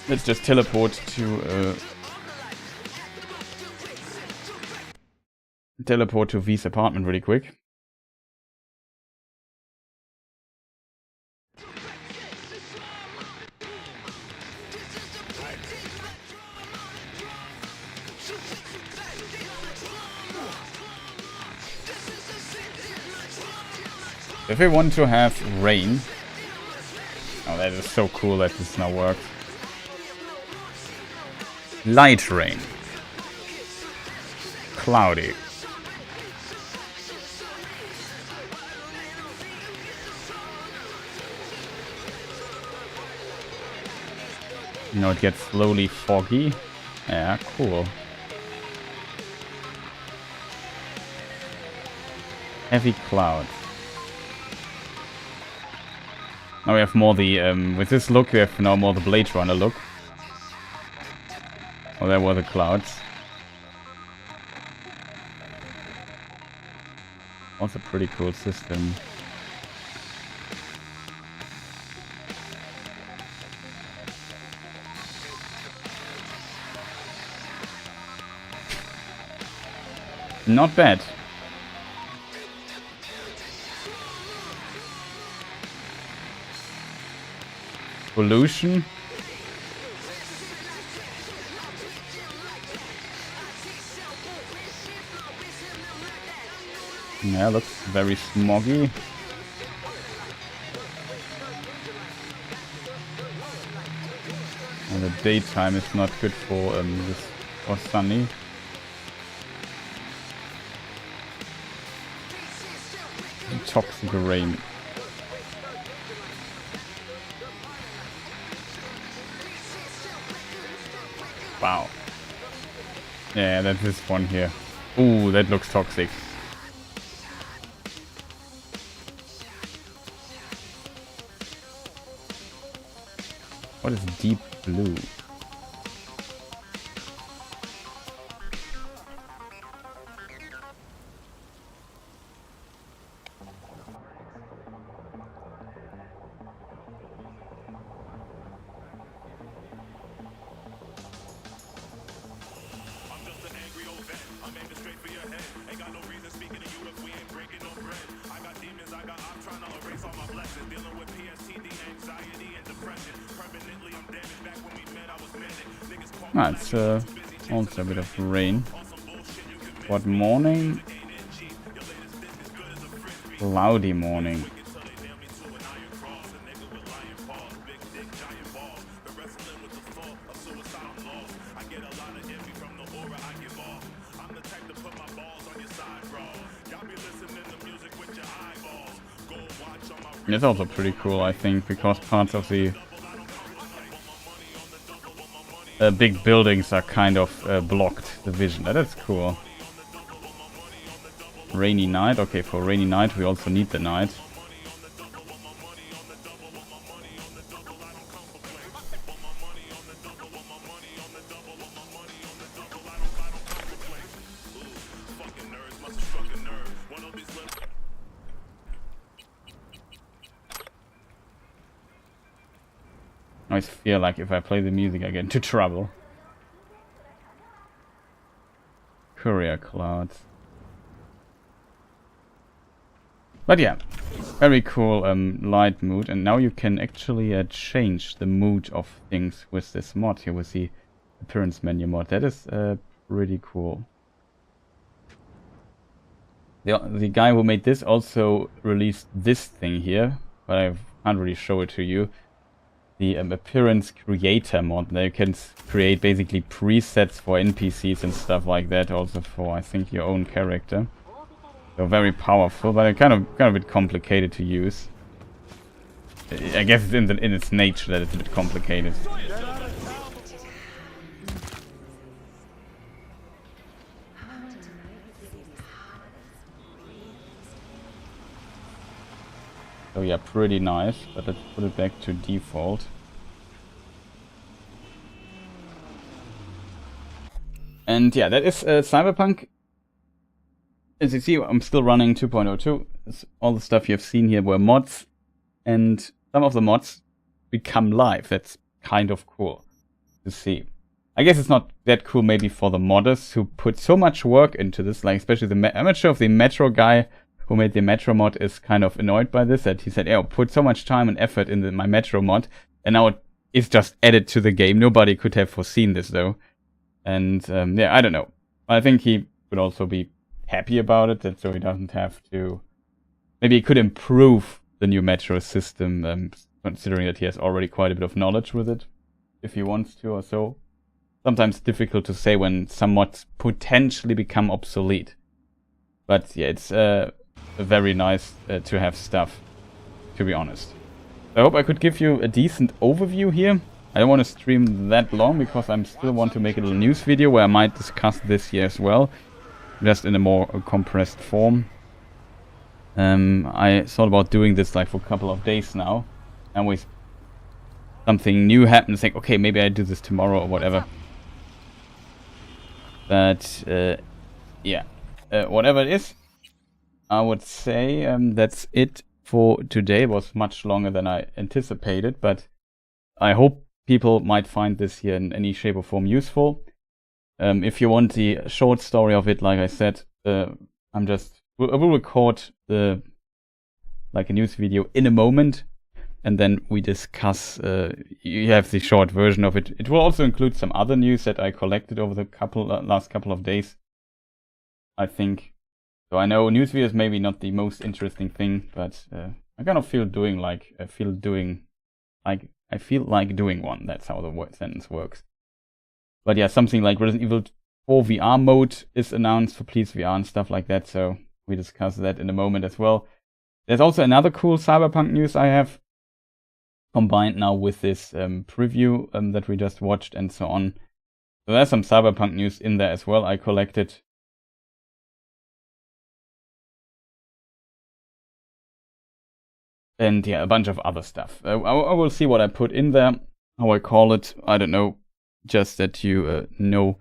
Speaker 1: Let's just teleport to V's apartment really quick. If we want to have rain... Oh, that is so cool that this now works. Light rain. Cloudy. You know, it gets slowly foggy. Yeah, cool. Heavy clouds. Now we have more the, with this look we have now more the Blade Runner look. Oh, there were the clouds. Also pretty cool system. Not bad. Pollution. Yeah, looks very smoggy. And the daytime is not good for this or sunny. Toxic rain. Wow. Yeah, that's this one here. Ooh, that looks toxic. What is deep blue? Ah, it's also a bit of rain. What morning? Cloudy morning. It's also pretty cool, I think, because parts of the big buildings are kind of blocked the vision. That's cool. Rainy night. Okay, for rainy night we also need the night. I always feel like if I play the music I get into trouble. Courier clouds. But yeah, very cool light mood, and now you can actually change the mood of things with this mod here, with the appearance menu mod. That is pretty cool. The guy who made this also released this thing here, but I can't really show it to you. The appearance creator mod. There you can create basically presets for NPCs and stuff like that, also for I think your own character. So very powerful, but kind of a bit complicated to use. I guess it's in its nature that it's a bit complicated. So yeah, pretty nice, but let's put it back to default. And yeah, that is Cyberpunk. As you see, I'm still running 2.02. All the stuff you've seen here were mods, and some of the mods become live. That's kind of cool to see. I guess it's not that cool maybe for the modders who put so much work into this, like especially I'm not sure if the Metro guy who made the Metro mod is kind of annoyed by this, that he said, "Oh, put so much time and effort into my Metro mod, and now it is just added to the game." Nobody could have foreseen this though. And yeah, I don't know. I think he would also be happy about it, that so he doesn't have to. Maybe he could improve the new Metro system, considering that he has already quite a bit of knowledge with it, if he wants to or so. Sometimes difficult to say when some mods potentially become obsolete. But yeah, it's very nice to have stuff, to be honest. I hope I could give you a decent overview here. I don't want to stream that long because I still want to make a little news video where I might discuss this here as well, just in a more compressed form. I thought about doing this like for a couple of days now. And with something new happens, like, okay, maybe I do this tomorrow or whatever. But yeah, whatever it is, I would say that's it for today. It was much longer than I anticipated, but I hope people might find this here in any shape or form useful. If you want the short story of it, like I said, I will record a news video in a moment, and then we discuss. You have the short version of it. It will also include some other news that I collected over the last couple of days, I think. So I know news videos maybe not the most interesting thing, but I kind of feel doing one. That's how the sentence works. But yeah, something like Resident Evil 4 VR mode is announced for Please VR and stuff like that. So we discuss that in a moment as well. There's also another cool Cyberpunk news I have combined now with this preview that we just watched and so on. So there's some Cyberpunk news in there as well I collected. And yeah, a bunch of other stuff. I will see what I put in there, how I call it. I don't know. Just that you know,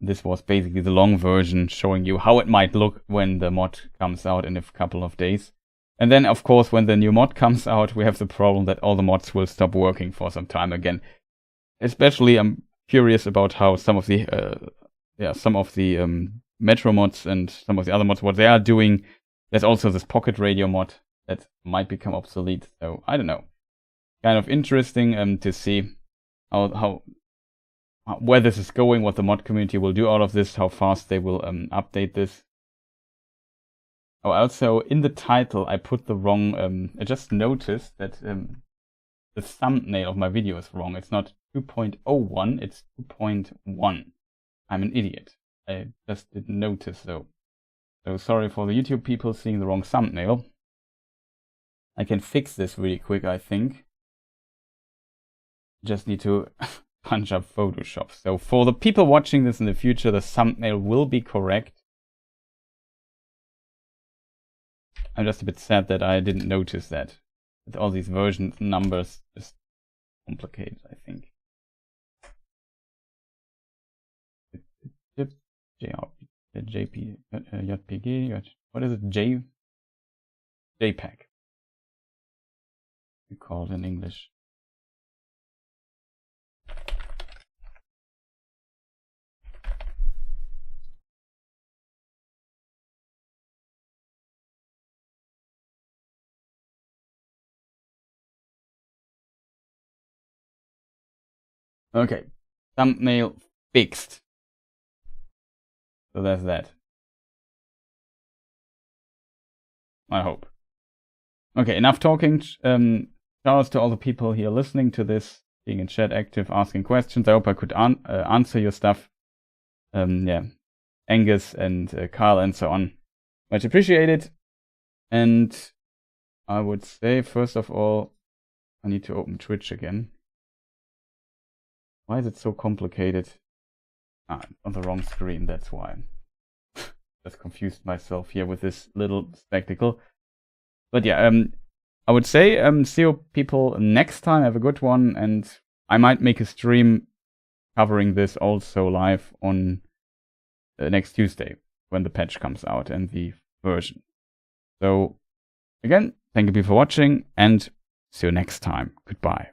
Speaker 1: this was basically the long version showing you how it might look when the mod comes out in a couple of days. And then, of course, when the new mod comes out, we have the problem that all the mods will stop working for some time again. Especially, I'm curious about how some of the Metro mods and some of the other mods, what they are doing. There's also this Pocket Radio mod that might become obsolete. So I don't know. Kind of interesting to see how where this is going, what the mod community will do out of this, how fast they will update this. Oh, also in the title I put the wrong. I just noticed that the thumbnail of my video is wrong. It's not 2.01, it's 2.1. I'm an idiot. I just didn't notice though. So sorry for the YouTube people seeing the wrong thumbnail. I can fix this really quick, I think. Just need to punch up Photoshop. So for the people watching this in the future, the thumbnail will be correct. I'm just a bit sad that I didn't notice that. With all these version numbers, just complicated, I think. JPG, what is it? JPEG. We call it in English. Okay, thumbnail fixed. So that's that. I hope. Okay, enough talking. Shoutouts to all the people here listening to this, being in chat active, asking questions. I hope I could answer your stuff. Yeah, Angus and Carl and so on. Much appreciated. And I would say, first of all, I need to open Twitch again. Why is it so complicated? On the wrong screen, that's why. Just confused myself here with this little spectacle. But yeah, I would say see you people next time. Have a good one, and I might make a stream covering this also live on next Tuesday when the patch comes out and the version. So again, thank you for watching, and see you next time. Goodbye.